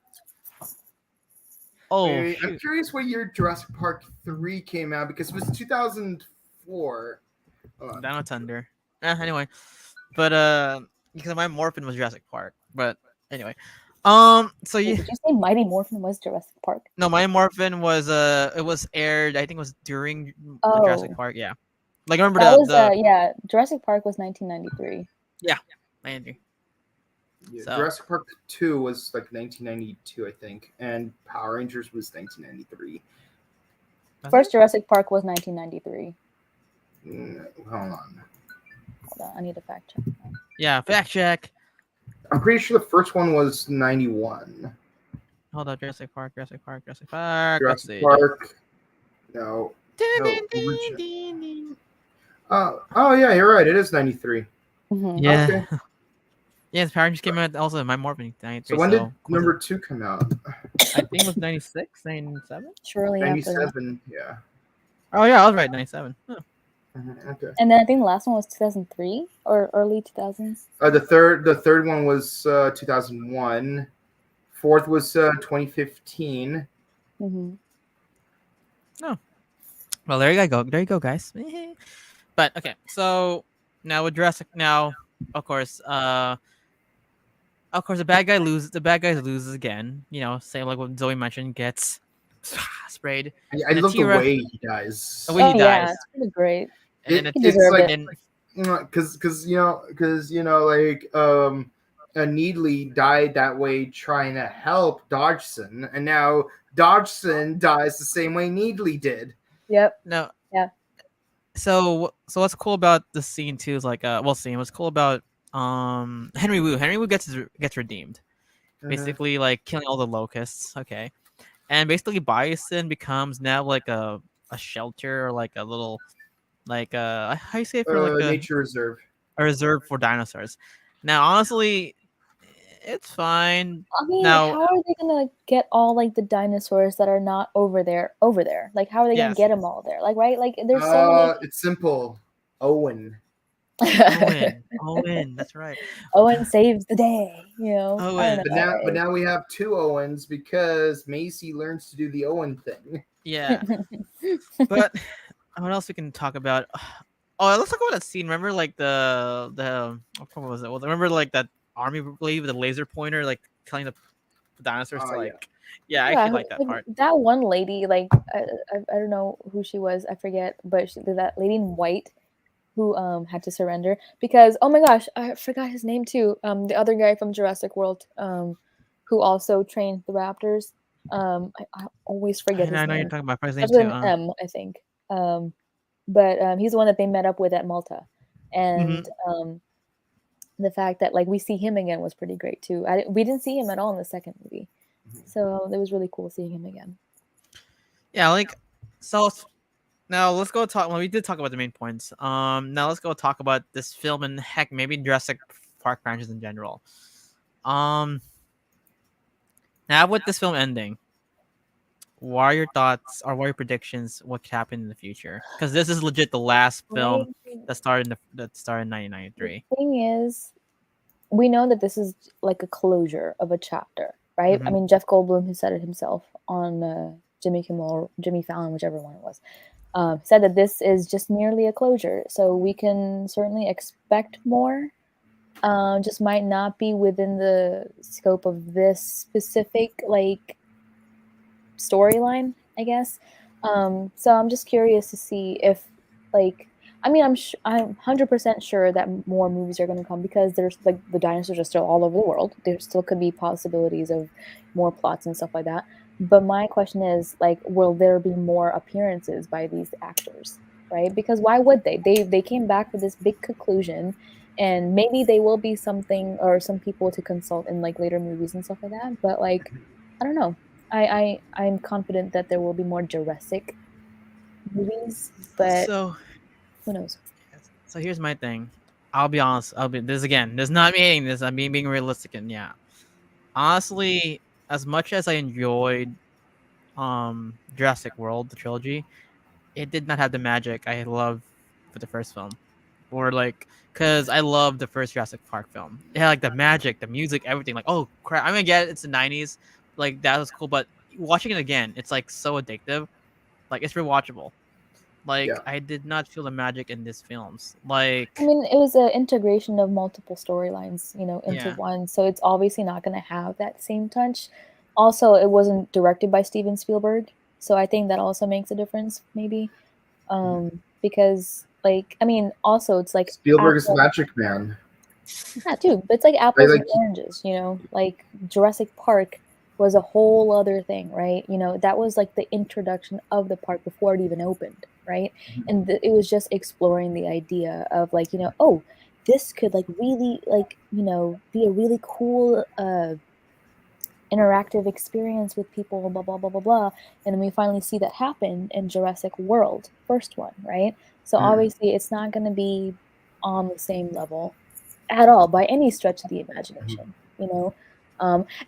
Oh I'm shoot. curious what year Jurassic Park 3 came out because it was 2004. Hold on. Dino Thunder. Anyway, but because my Morphin was Jurassic Park, but anyway, so Wait, yeah, did you say Mighty Morphin was Jurassic Park? no, my Morphin was it was aired. I think it was during Jurassic Oh. Park. Yeah, like remember That was the yeah. Jurassic Park was 1993. Andy. Yeah, So- Jurassic Park 2 was like 1992, I think, and Power Rangers was 1993. First Jurassic Park was 1993. Hold on. Hold on, I need to fact check. Yeah, fact check. I'm pretty sure the first one was 91. Hold up, Jurassic Park. Let's Jurassic see. Park. No. Oh yeah, you're right. It is 93. Mhm. Yeah. Okay. Yes, Power Rangers came out also in my Morphin 93. So when did was number it- 2 come out? I think it was 96, 97? Shortly after that. 97. Yeah. Oh yeah, I was right, 97. Huh. Okay. And then I think the last one was 2003 or early 2000s. The third one was 2001. Fourth was 2015. Mm-hmm. Well, there you go. There you go, guys. But okay, so now with Jurassic, of course, the bad guy loses. The bad guy loses again. You know, same like what Zoe mentioned, gets sprayed. I And the love the T-Rex- way he dies. The way he yeah, dies. it's pretty great. And then It- He it's deserved like it. because Needley died that way trying to help Dodgson, and now Dodgson dies the same way Needley did. Yep. No. Yeah. So what's cool about the scene too is like what's cool about Henry Wu. Henry Wu gets redeemed. Basically like killing all the locusts. Okay. And basically Bison becomes now like a shelter or like a little like how you say it for like Nature reserve. a reserve for dinosaurs. Now honestly it's fine. I mean, Now- how are they gonna get all like the dinosaurs that are not over there? Like, how are they gonna Yes. get them all there? Like, right? Like, there's so It's simple. Owen. many. Owen, that's right. Owen saves the day. You know. I Owen. don't But know, now, right? we have 2 Owens because Macy learns to do the Owen thing. Yeah. But what else we can talk about? Oh, let's talk about that scene. Remember, like what was it? Well, remember like that army lady with the laser pointer, like telling the dinosaurs to Oh, like. Yeah, I actually like that part. That one lady, like I don't know who she was, I forget, but that lady in white who had to surrender because oh my gosh, I forgot his name too. The other guy from Jurassic World, who also trained the raptors. I always forget his I know name. you're talking about his name That's with too. an M, I think. But he's the one that they met up with at Malta, and the fact that like we see him again was pretty great too. We didn't see him at all in the second movie, so it was really cool seeing him again. Yeah, like so. Now let's go talk. Well, we did talk about the main points. Now let's go talk about this film and heck, maybe Jurassic Park franchise in general. Now with this film ending, what are your thoughts or what are your predictions? What could happen in the future? Because this is legit the last film that started in 1993. The thing is, we know that this is like a closure of a chapter, right? I Mhm. mean, Jeff Goldblum, who said it himself on Jimmy Kimmel or Jimmy Fallon, whichever one it was, said that this is just merely a closure. So we can certainly expect more. Just might not be within the scope of this specific like storyline, I guess. So I'm just curious to see if like I mean I'm 100% sure that more movies are going to come because there's like the dinosaurs are still all over the world. There still could be possibilities of more plots and stuff like that. But my question is like will there be more appearances by these actors, right? Because why would they? They came back with this big conclusion and maybe they will be something or some people to consult in like later movies and stuff like that, but like I don't know. I'm confident that there will be more Jurassic movies, but So who knows? So here's my thing. I'll be honest. This again. This is not me hating this. I'm being realistic. And yeah, honestly, as much as I enjoyed Jurassic World, the trilogy, it did not have the magic I love for the first film, or like, cause I love the first Jurassic Park film. It had like the magic, the music, everything. Like, oh crap! I mean, yeah, it's the '90s, like that was cool, but watching it again, it's like so addictive. Like it's rewatchable. Like Yeah. I did not feel the magic in these films. I Like, mean, it was an integration of multiple storylines, into yeah, one. So it's obviously not going to have that same touch. Also, it wasn't directed by Steven Spielberg, so I think that also makes a difference, maybe. Because, like, I mean, also it's like Spielberg is the apple, Magic Man. yeah, too. But it's like I apples and like. oranges, Like Jurassic Park was a whole other thing, right? That was like the introduction of the park before it even opened, right? And it was just exploring the idea of like, oh, this could like really like, be a really cool interactive experience with people, blah blah blah blah blah. And then we finally see that happen in Jurassic World, first one, right? So Mm. obviously it's not going to be on the same level at all by any stretch of the imagination,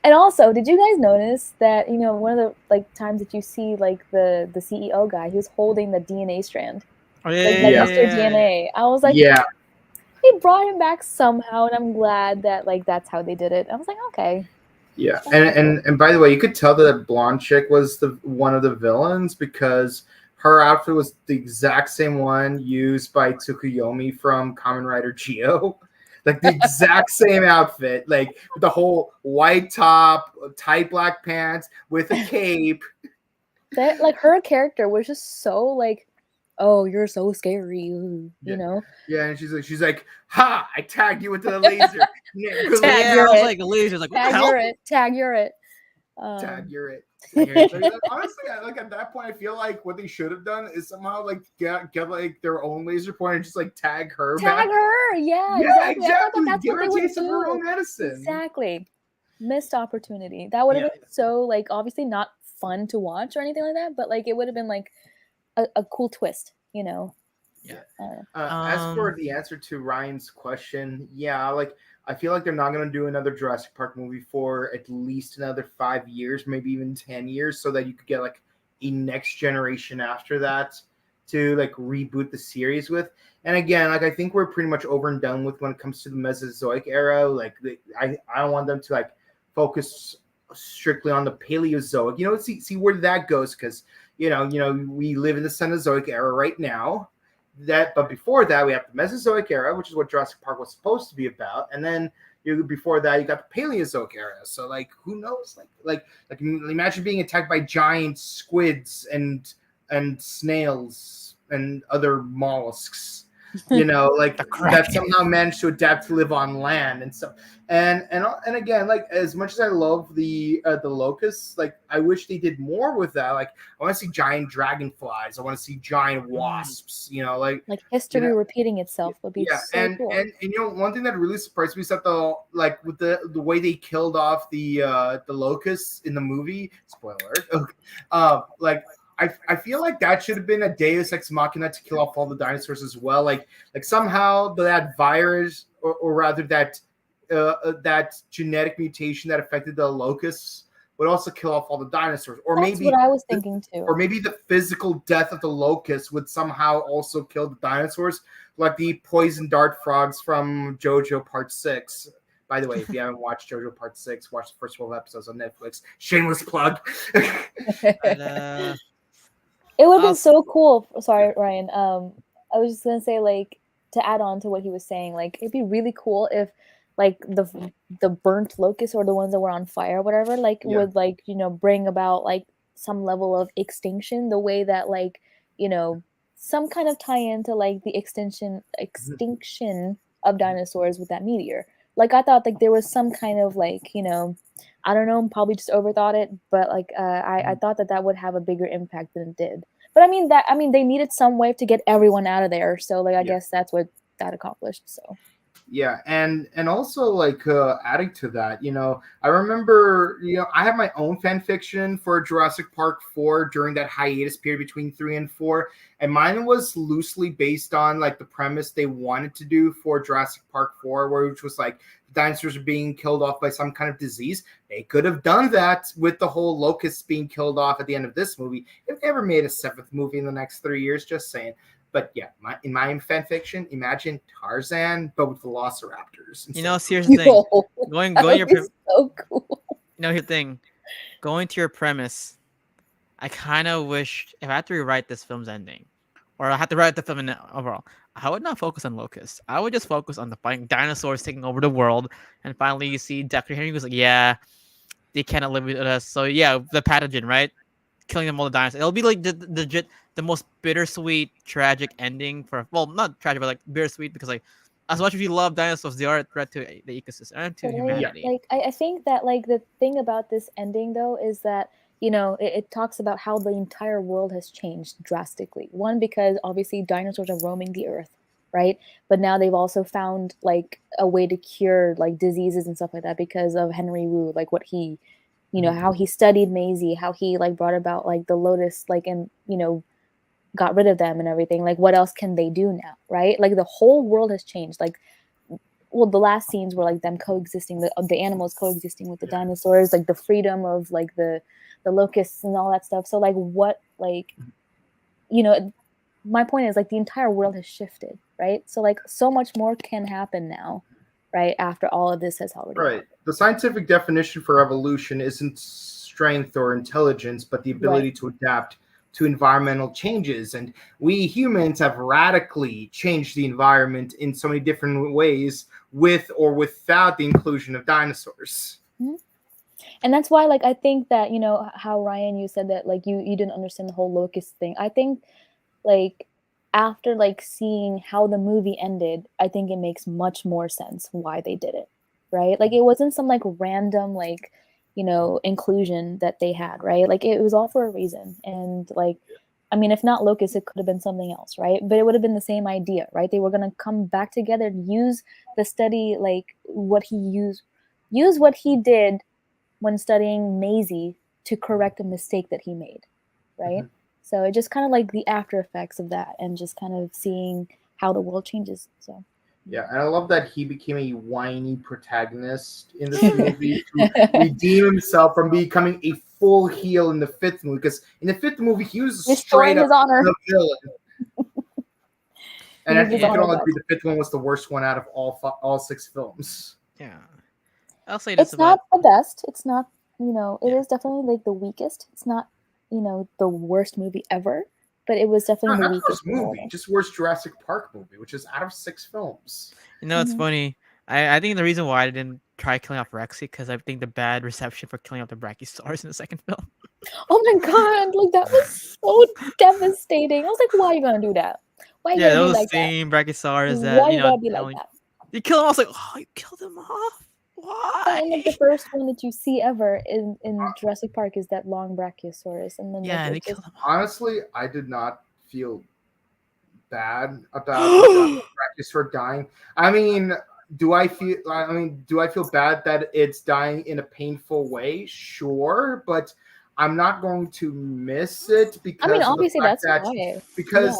and also, did you guys notice that one of the like times that you see like the CEO guy, he was holding the DNA strand, oh yeah, like Yeah. Mr. yeah, yeah. DNA. I was like, Yeah. they brought him back somehow, and I'm glad that like that's how they did it. I was like, okay, Yeah, that's and, kind of cool. and and by the way, you could tell that blonde chick was the one of the villains because her outfit was the exact same one used by Tsukuyomi from Kamen Rider Geo. Like the exact same outfit, like with the whole white top, tight black pants with a cape. That like her character was just so like, oh, you're so scary, Yeah, yeah, and she's like, "Ha! I tagged you with the laser. Yeah, good Oh, luck Tag, yeah, I you're now. was it. like, Lasers, like, what the Tag, hell? you're it. Tag, you're it. Tag, you're it." Tag, you're it. Honestly, like at that point, I feel like what they should have done is somehow like get like their own laser pointer and just like tag her Tag back. her. Yeah, Yeah, exactly. I thought that exactly. that's Give what her they a would taste of her do. own medicine. Exactly. Missed opportunity. That would have Yeah, been so like obviously not fun to watch or anything like that, but like it would have been like a cool twist. yeah. Yeah. Uh, As for Um, the answer to Ryan's question, yeah, like I feel like they're not gonna do another Jurassic Park movie for at least another 5 years, maybe even 10 years, so that you could get like a next generation after that to like reboot the series with. And again, like I think we're pretty much over and done with when it comes to the Mesozoic era. Like I don't want them to like focus strictly on the Paleozoic. See where that goes because we live in the Cenozoic era right now. But before that, we have the Mesozoic era, which is what Jurassic Park was supposed to be about, and then before that, you got the Paleozoic era. So like, who knows? Like imagine being attacked by giant squids and snails and other mollusks. Like the that Kraken. somehow managed to adapt to live on land and stuff. And again, like as much as I love the locusts, like I wish they did more with that. Like I want to see giant dragonflies. I want to see giant Mm, wasps. Like like you know history repeating itself would be yeah, so and cool. and and one thing that really surprised me is that with the way they killed off the locusts in the movie. Spoiler alert. Like I feel like that should have been a Deus Ex Machina to kill off all the dinosaurs as well. Like somehow that virus, or rather that genetic mutation that affected the locusts would also kill off all the dinosaurs, or That's what maybe I was thinking or too. maybe the physical death of the locust would somehow also kill the dinosaurs, like the poison dart frogs from JoJo Part 6. By the way, if you haven't watched JoJo Part 6, watch the first 12 episodes on Netflix. Shameless plug. but It would have been I'll so cool. Yeah. Sorry, Ryan. I was just gonna say, like, to add on to what he was saying, like, it'd be really cool if, like, the burnt locusts or the ones that were on fire, or whatever, like, Yeah. would like bring about like some level of extinction, the way that like you know some kind of tie into like the extinction of dinosaurs with that meteor. Like, I thought like there was some kind of like I don't know, probably just overthought it, but like I thought that that would have a bigger impact than it did. But I mean they needed some way to get everyone out of there, so like I Yeah. guess that's what that accomplished. So Yeah, and also like adding to that, I remember, I have my own fan fiction for Jurassic Park 4 during that hiatus period between 3 and 4, and mine was loosely based on like the premise they wanted to do for Jurassic Park 4, which was like dinosaurs are being killed off by some kind of disease. They could have done that with the whole locusts being killed off at the end of this movie if they ever made a seventh movie in the next 3 years. Just saying. But yeah, in my fan fiction, imagine Tarzan, but with velociraptors. Here's the thing. Yo, Going that would your be so cool. here's the thing. Going to your premise, I kind of wish if I had to rewrite this film's ending, or I had to write the film in overall, I would not focus on locusts. I would just focus on the fighting dinosaurs taking over the world, and finally you see Dr. Henry was like, yeah, they cannot live with us. So yeah, the pathogen, right? Killing them all the dinosaurs. It'll be like the most bittersweet, tragic ending for, well, not tragic, but like bittersweet, because like as much as we love dinosaurs, they are a threat to the ecosystem and to But humanity. like I think that like the thing about this ending though is that it talks about how the entire world has changed drastically. One, because obviously dinosaurs are roaming the earth, right? But now they've also found like a way to cure like diseases and stuff like that because of Henry Wu, like what he, how he studied Maisie, how he like brought about like the lotus, like, and got rid of them and everything. Like what else can they do now, right? Like the whole world has changed. Like, well, the last scenes were like them coexisting, the animals coexisting with the dinosaurs, like the freedom of like the locusts and all that stuff. So like what, like, my point is like the entire world has shifted, right? So like so much more can happen now, right? After all of this has already happened. The scientific definition for evolution isn't strength or intelligence, but the ability to adapt to environmental changes. And we humans have radically changed the environment in so many different ways, with or without the inclusion of dinosaurs. Mm-hmm. And that's why, like, I think that, how Ryan, you said that, like, you didn't understand the whole locust thing. I think, like, after, like, seeing how the movie ended, I think it makes much more sense why they did it, right? Like, it wasn't some, like, random, like, inclusion that they had, right? Like, it was all for a reason. And, like, I mean, if not locust, it could have been something else, right? But it would have been the same idea, right? They were going to come back together and use the study, like, use what he did when studying Maisie to correct a mistake that he made, right? Mm-hmm. So it just kind of like the after effects of that, and just kind of seeing how the world changes. So yeah, and I love that he became a whiny protagonist in this movie to redeem himself from becoming a full heel in the fifth movie. Because in the fifth movie, he was straight up the villain. And I think you can all agree the fifth one was the worst one out of all six films. Yeah. I'll say this it's not the best. It's not, it is definitely like the weakest. It's not, the worst movie ever, but it was definitely the weakest movie. Just worst Jurassic Park movie, which is out of 6 films. It's funny. I think the reason why I didn't try killing off Rexy, because I think the bad reception for killing off the Brachiosaurus in the second film. Oh my god, like that was so devastating. I was like, why are you gonna do that? Why are you gonna be like that? Yeah, those same Brachiosaurus that, why you gotta be like that? You kill them. I was like, oh, you killed them off? Why? And like the first one that you see ever in Jurassic Park is that long Brachiosaurus, and then they killed them. Honestly, I did not feel bad about the Brachiosaur dying. I mean, do I feel bad that it's dying in a painful way? Sure, but I'm not going to miss it because obviously that's why. Because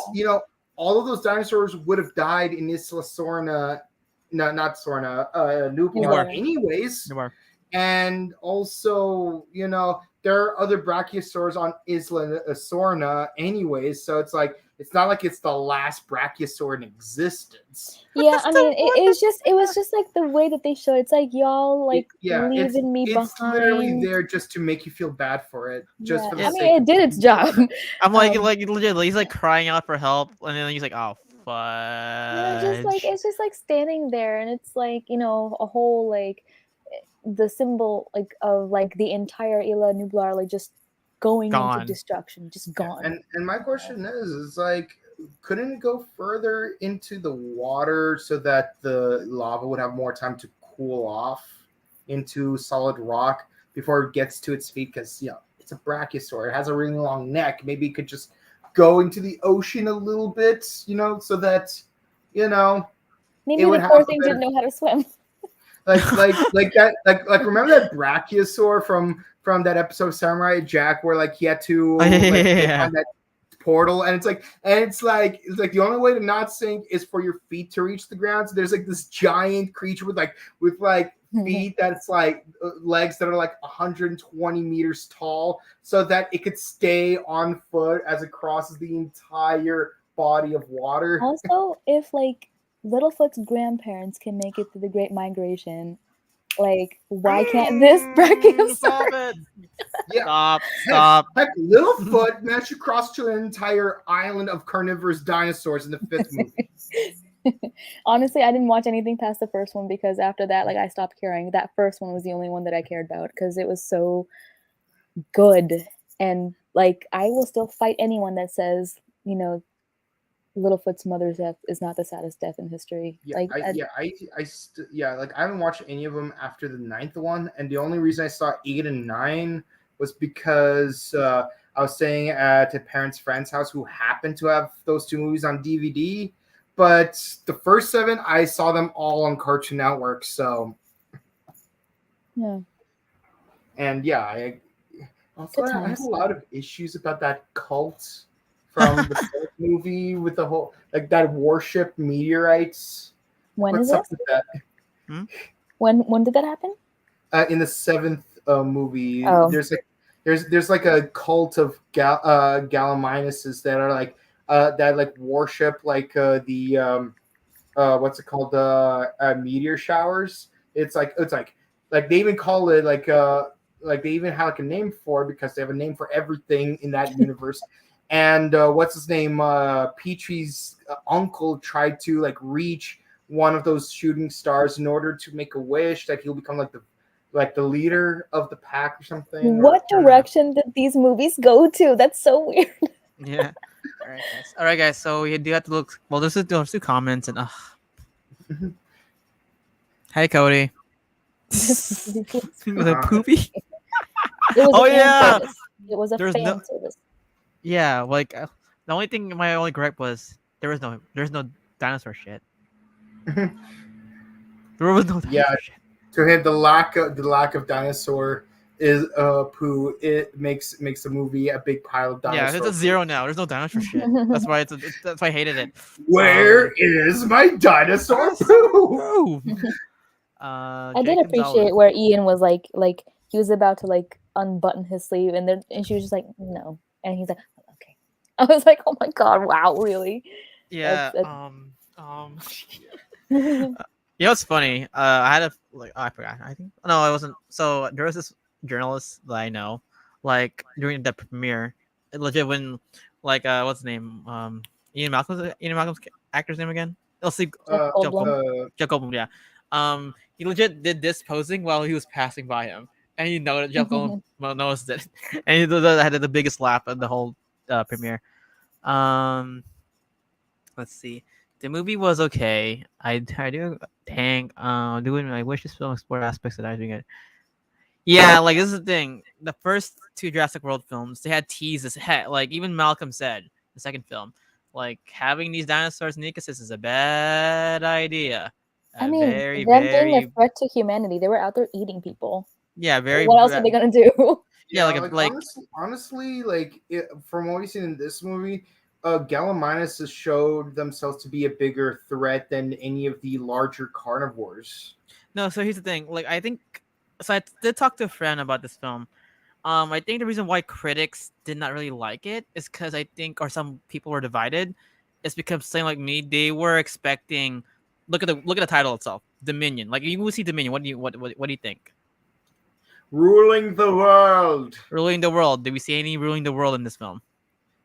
all of those dinosaurs would have died in Isla Sorna. No, not Sorna. Nublar anyways. Nublar. And also, there are other brachiosaurs on Isla Sorna anyways. So it's like, it's not like it's the last brachiosaur in existence. Yeah, I mean, it was just like the way that they showed. It's like y'all like leaving me behind. It's literally there just to make you feel bad for it. Just for the sake it did its job. I'm like legit, he's like crying out for help, and then he's like, oh. It's just like standing there, and it's like a whole like the symbol like of like the entire Isla Nublar like just going into destruction, just gone. And my question is like, couldn't it go further into the water so that the lava would have more time to cool off into solid rock before it gets to its feet? Because it's a brachiosaur, it has a really long neck. Maybe it could just go into the ocean a little bit, so that, Maybe would the poor have thing been didn't know how to swim. remember that brachiosaur from that episode of Samurai Jack where like he had to Oh, like get yeah. on that portal, and it's like the only way to not sink is for your feet to reach the ground. So there's like this giant creature with feet that's like legs that are like 120 meters tall, so that it could stay on foot as it crosses the entire body of water. Also, if like Littlefoot's grandparents can make it through the Great Migration, like why can't this brachiosaurus? Stop it! Yeah. Stop. Heck, Littlefoot managed to cross to an entire island of carnivorous dinosaurs in the 5th movie. Honestly, I didn't watch anything past the first one because after that, like I stopped caring. That first one was the only one that I cared about because it was so good. And like I will still fight anyone that says, Littlefoot's mother's death is not the saddest death in history. Yeah, Like I haven't watched any of them after the 9th one, and the only reason I saw 8 and 9 was because I was staying at a parent's friend's house who happened to have those 2 movies on DVD. But the first 7, I saw them all on Cartoon Network. So, yeah. and yeah, I Good have times. a lot of issues about that cult from the 4th movie with the whole like that worship meteorites. When What's is it? up with that? When did that happen? In the 7th movie, Oh. there's like a cult of Galliminuses that are like that like worship like the what's it called, meteor showers. It's like they even call it like they even have like a name for it because they have a name for everything in that universe. And what's his name? Petrie's uncle tried to like reach one of those shooting stars in order to make a wish that he'll become like the leader of the pack or something. What direction did these movies go to? That's so weird. Yeah. All right, guys. So you do have to look. Well, there's 2 comments and. Hey, Cody. Was it poopy? It was Oh, a fan yeah. service. It was a There's fan no- service. Yeah, like the only thing my only gripe was there's no dinosaur shit. There was no dinosaur Yeah. shit. To him, the lack of dinosaur is poo. It makes the movie a big pile of dinosaurs. Yeah, it's a 0 now. There's no dinosaur shit. That's why that's why I hated it. Where is my dinosaur poo? I did appreciate where Ian was like he was about to like unbutton his sleeve and she was just like no, and he's like okay. I was like oh my god, wow, really? Yeah. That's- You know what's funny? I had I forgot. I think no, it wasn't. So there was this journalist that I know, like during the premiere, legit when like what's his name? Ian Malcolm's actor's name again? Let's see. Jeff Goldblum. Jeff Goldblum, yeah. He legit did this posing while he was passing by him, and he noticed Jeff Goldblum noticed it, and he had the biggest laugh at the whole premiere. Let's see. The movie was okay. I do tank. Doing. I wish this film explored aspects that I doing it. Yeah, like this is the thing. The first 2 Jurassic World films, they had teases. Like even Malcolm said, the second film, like having these dinosaurs in the ecosystem is a bad idea. I mean, them being a threat to humanity, they were out there eating people. Yeah, very. What else are they gonna do? Yeah, honestly, from what we've seen in this movie, Galliminuses showed themselves to be a bigger threat than any of the larger carnivores. No, so here's the thing. Like, I think so. I did talk to a friend about this film. I think the reason why critics did not really like it is because I think, or some people were divided. It's because same like me, they were expecting. Look at the title itself, Dominion. Like you will see Dominion. What do you think? Ruling the world. Ruling the world. Did we see any ruling the world in this film?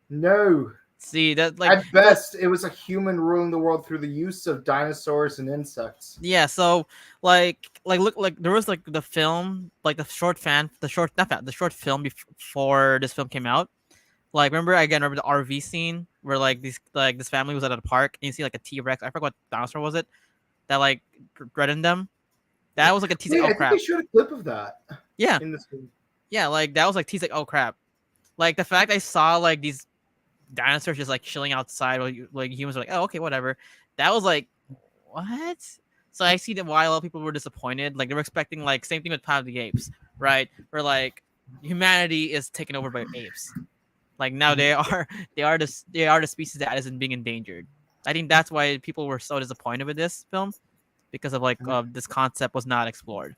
No. See that like at best it was a human ruling the world through the use of dinosaurs and insects. Yeah, so like look, like there was like the film, like the short film before this film came out. Like remember the RV scene where like this family was at a park and you see like a T-Rex. I forgot what dinosaur was it that like threatened them. That was like a tease. Like, oh crap! I think they showed a clip of that. Yeah. In this movie. Yeah, like that was like tease. Like oh crap! Like the fact I saw like these dinosaurs just like chilling outside, like humans were like oh okay whatever. That was like what? So I see that why a lot of people were disappointed. Like they were expecting like same thing with Planet of the Apes, right? Where like humanity is taken over by apes. Like now they are the species that isn't being endangered. I think that's why people were so disappointed with this film because of like this concept was not explored.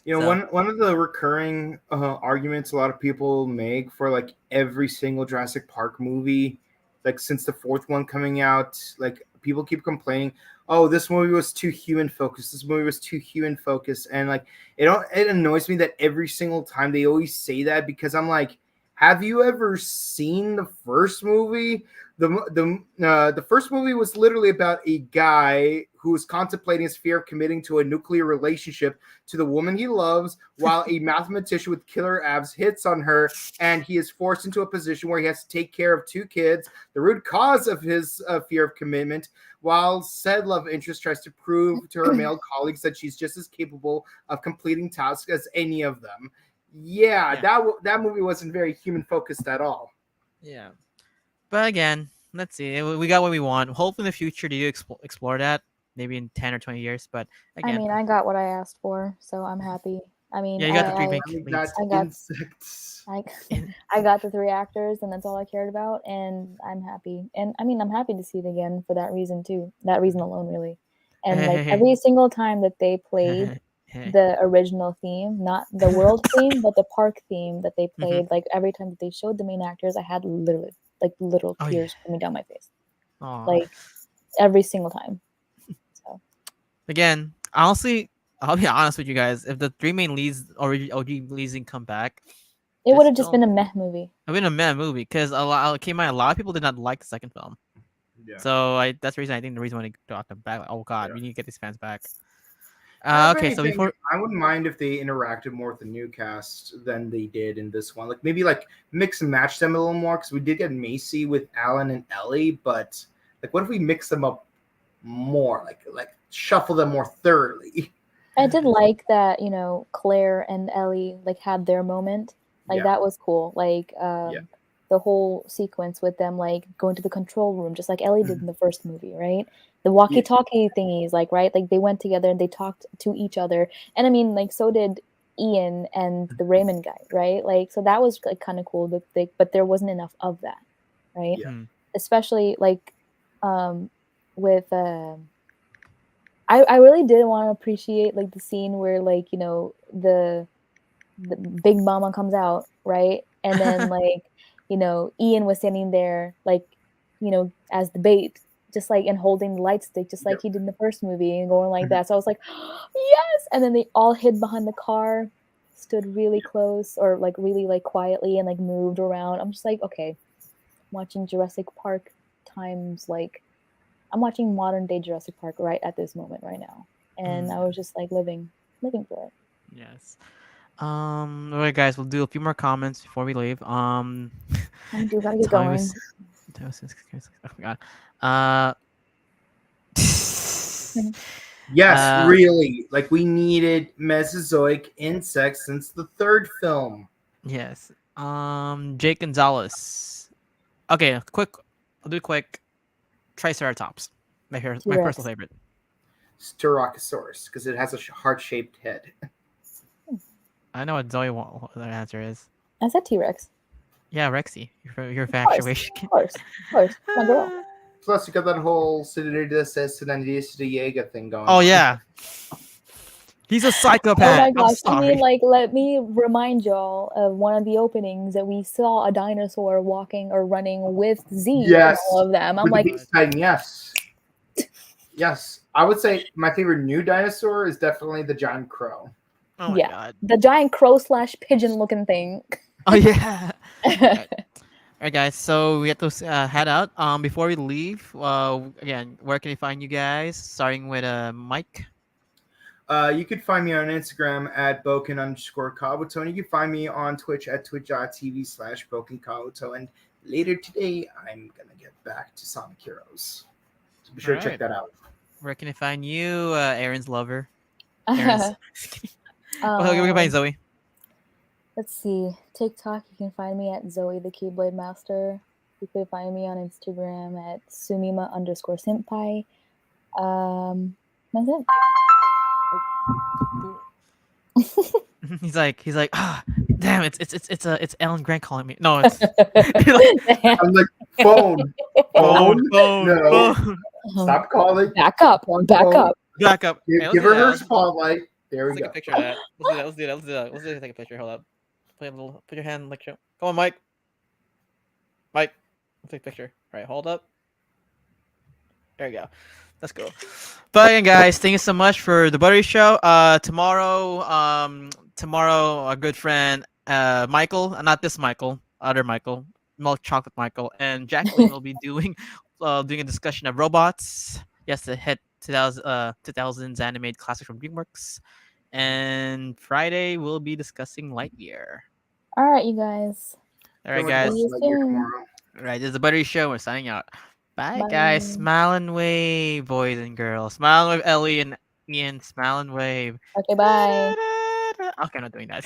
So One of the recurring arguments a lot of people make for like every single Jurassic Park movie, like since the fourth one coming out, like people keep complaining, "Oh, this movie was too human focused. This movie was too human focused," and like it annoys me that every single time they always say that because I'm like, have you ever seen the first movie? The first movie was literally about a guy who was contemplating his fear of committing to a nuclear relationship to the woman he loves while a mathematician with killer abs hits on her, and he is forced into a position where he has to take care of two kids, the root cause of his fear of commitment, while said love interest tries to prove to her male colleagues that she's just as capable of completing tasks as any of them. Yeah. That movie wasn't very human focused at all. yeah, but again, let's see. We got what we want. Hopefully, in the future, do you explore that? Maybe in 10 or 20 years. But I again, mean, I got what I asked for, so I'm happy. I mean, yeah, you got the three main We leads. got I got insects. I, I got the 3 actors, and that's all I cared about, and I'm happy. And I mean, I'm happy to see it again for that reason too. That reason alone, really. And like every single time that they played the original theme, not the world theme, but the park theme that they played, like every time that they showed the main actors, I had literally like literal Oh, tears coming down my face, Aw. like every single time. So Again, honestly, I'll be honest with you guys. If the three main leads or OG leads didn't come back, it would this have just been film a meh movie. would have been a mad movie because it came out. A lot of people did not like the second film. Yeah. So that's the reason I think the reason why they got them back. Like, oh God, Yeah. we need to get these fans back. If Okay, so anything, before I wouldn't mind if they interacted more with the new cast than they did in this one. Like maybe like mix and match them a little more because we did get Macy with Alan and Ellie, but like what if we mix them up more, like shuffle them more thoroughly? I did like that, Claire and Ellie like had their moment. Like Yeah. that was cool. Like Yeah. the whole sequence with them like going to the control room, just like Ellie did in the first movie, right? The walkie-talkie thingies, like right, like they went together and they talked to each other. And I mean, like so did Ian and the Raymond guy, right? Like so that was like kind of cool. But there wasn't enough of that, right? Yeah. Especially like with I really did want to appreciate like the scene where like the big mama comes out, right? And then like Ian was standing there like as the bait, just like and holding the light stick just like he did in the first movie and going like that. So I was like, yes. And then they all hid behind the car, stood really close or like really like quietly and like moved around. I'm just like, okay, watching Jurassic Park times like I'm watching modern day Jurassic Park right at this moment right now. And I was just like living for it. yes. All right, guys, we'll do a few more comments before we leave. I do gotta get time going. is. Oh my God. Uh. Yes, really. Like we needed Mesozoic insects since the third film. Yes. Jake Gonzalez. Okay, I'll do a quick. Triceratops. My T-Rex. personal favorite. Styracosaurus, because it has a heart-shaped head. I know what Zoe the answer is. I said T-Rex. Yeah, Rexy. Your Of course, infatuation. of course. My girl. Plus, you got that whole Sideridas says Sidanides de Jaeger thing going Oh on. yeah. He's a Oh psychopath. my I'm gosh! I sorry. mean, like, let me remind y'all of one of the openings that we saw a dinosaur walking or running with Z Yes. and all of them. I'm With the like, beast titan, yes. Yes. I would say my favorite new dinosaur is definitely the giant crow. Oh my yeah, God. the giant crow / pigeon looking thing. Oh yeah. All right, guys. So we have to head out. Before we leave, again, where can we find you guys? Starting with Mike. You could find me on Instagram at Boken_Kabuto, and you can find me on Twitch at twitch.tv/BokenKabuto. And later today, I'm going to get back to Sonic Heroes. So be sure to check that out. Where can I find you, Aaron's lover? Aaron's. Where can I find Zoe? Let's see. TikTok, you can find me at Zoe the Keyblade Master. You can find me on Instagram at Sumima_Senpai. That's it. He's like, ah, damn, it's Alan Grant calling me. No, it's I'm like, phone. phone, No. phone. Stop calling. Back up. Back Phone. up. Back up. Give, Hey, let's give do her that. her Let's spotlight. There we take go. a picture of that. Let's do that. Let's take a picture. Hold up. Put your hand like show. Come on, Mike. Mike, let's take a picture. All right, hold up. There we go. Let's go. But again, guys, thank you so much for the Buttery Show. Tomorrow, our good friend, Michael, not this Michael, other Michael, Milk Chocolate Michael, and Jacqueline will be doing a discussion of robots. Yes, the hit 2000s animated classic from DreamWorks. And Friday we'll be discussing Lightyear. All right, you guys. All right, So much guys. See you fun here soon. tomorrow. All right, this is the Buttery Show. We're signing out. Bye, Bye. guys. Smile and wave, boys and girls. Smile and wave, Ellie and Ian. Smile and wave. Okay, bye. Okay, I'm not doing that.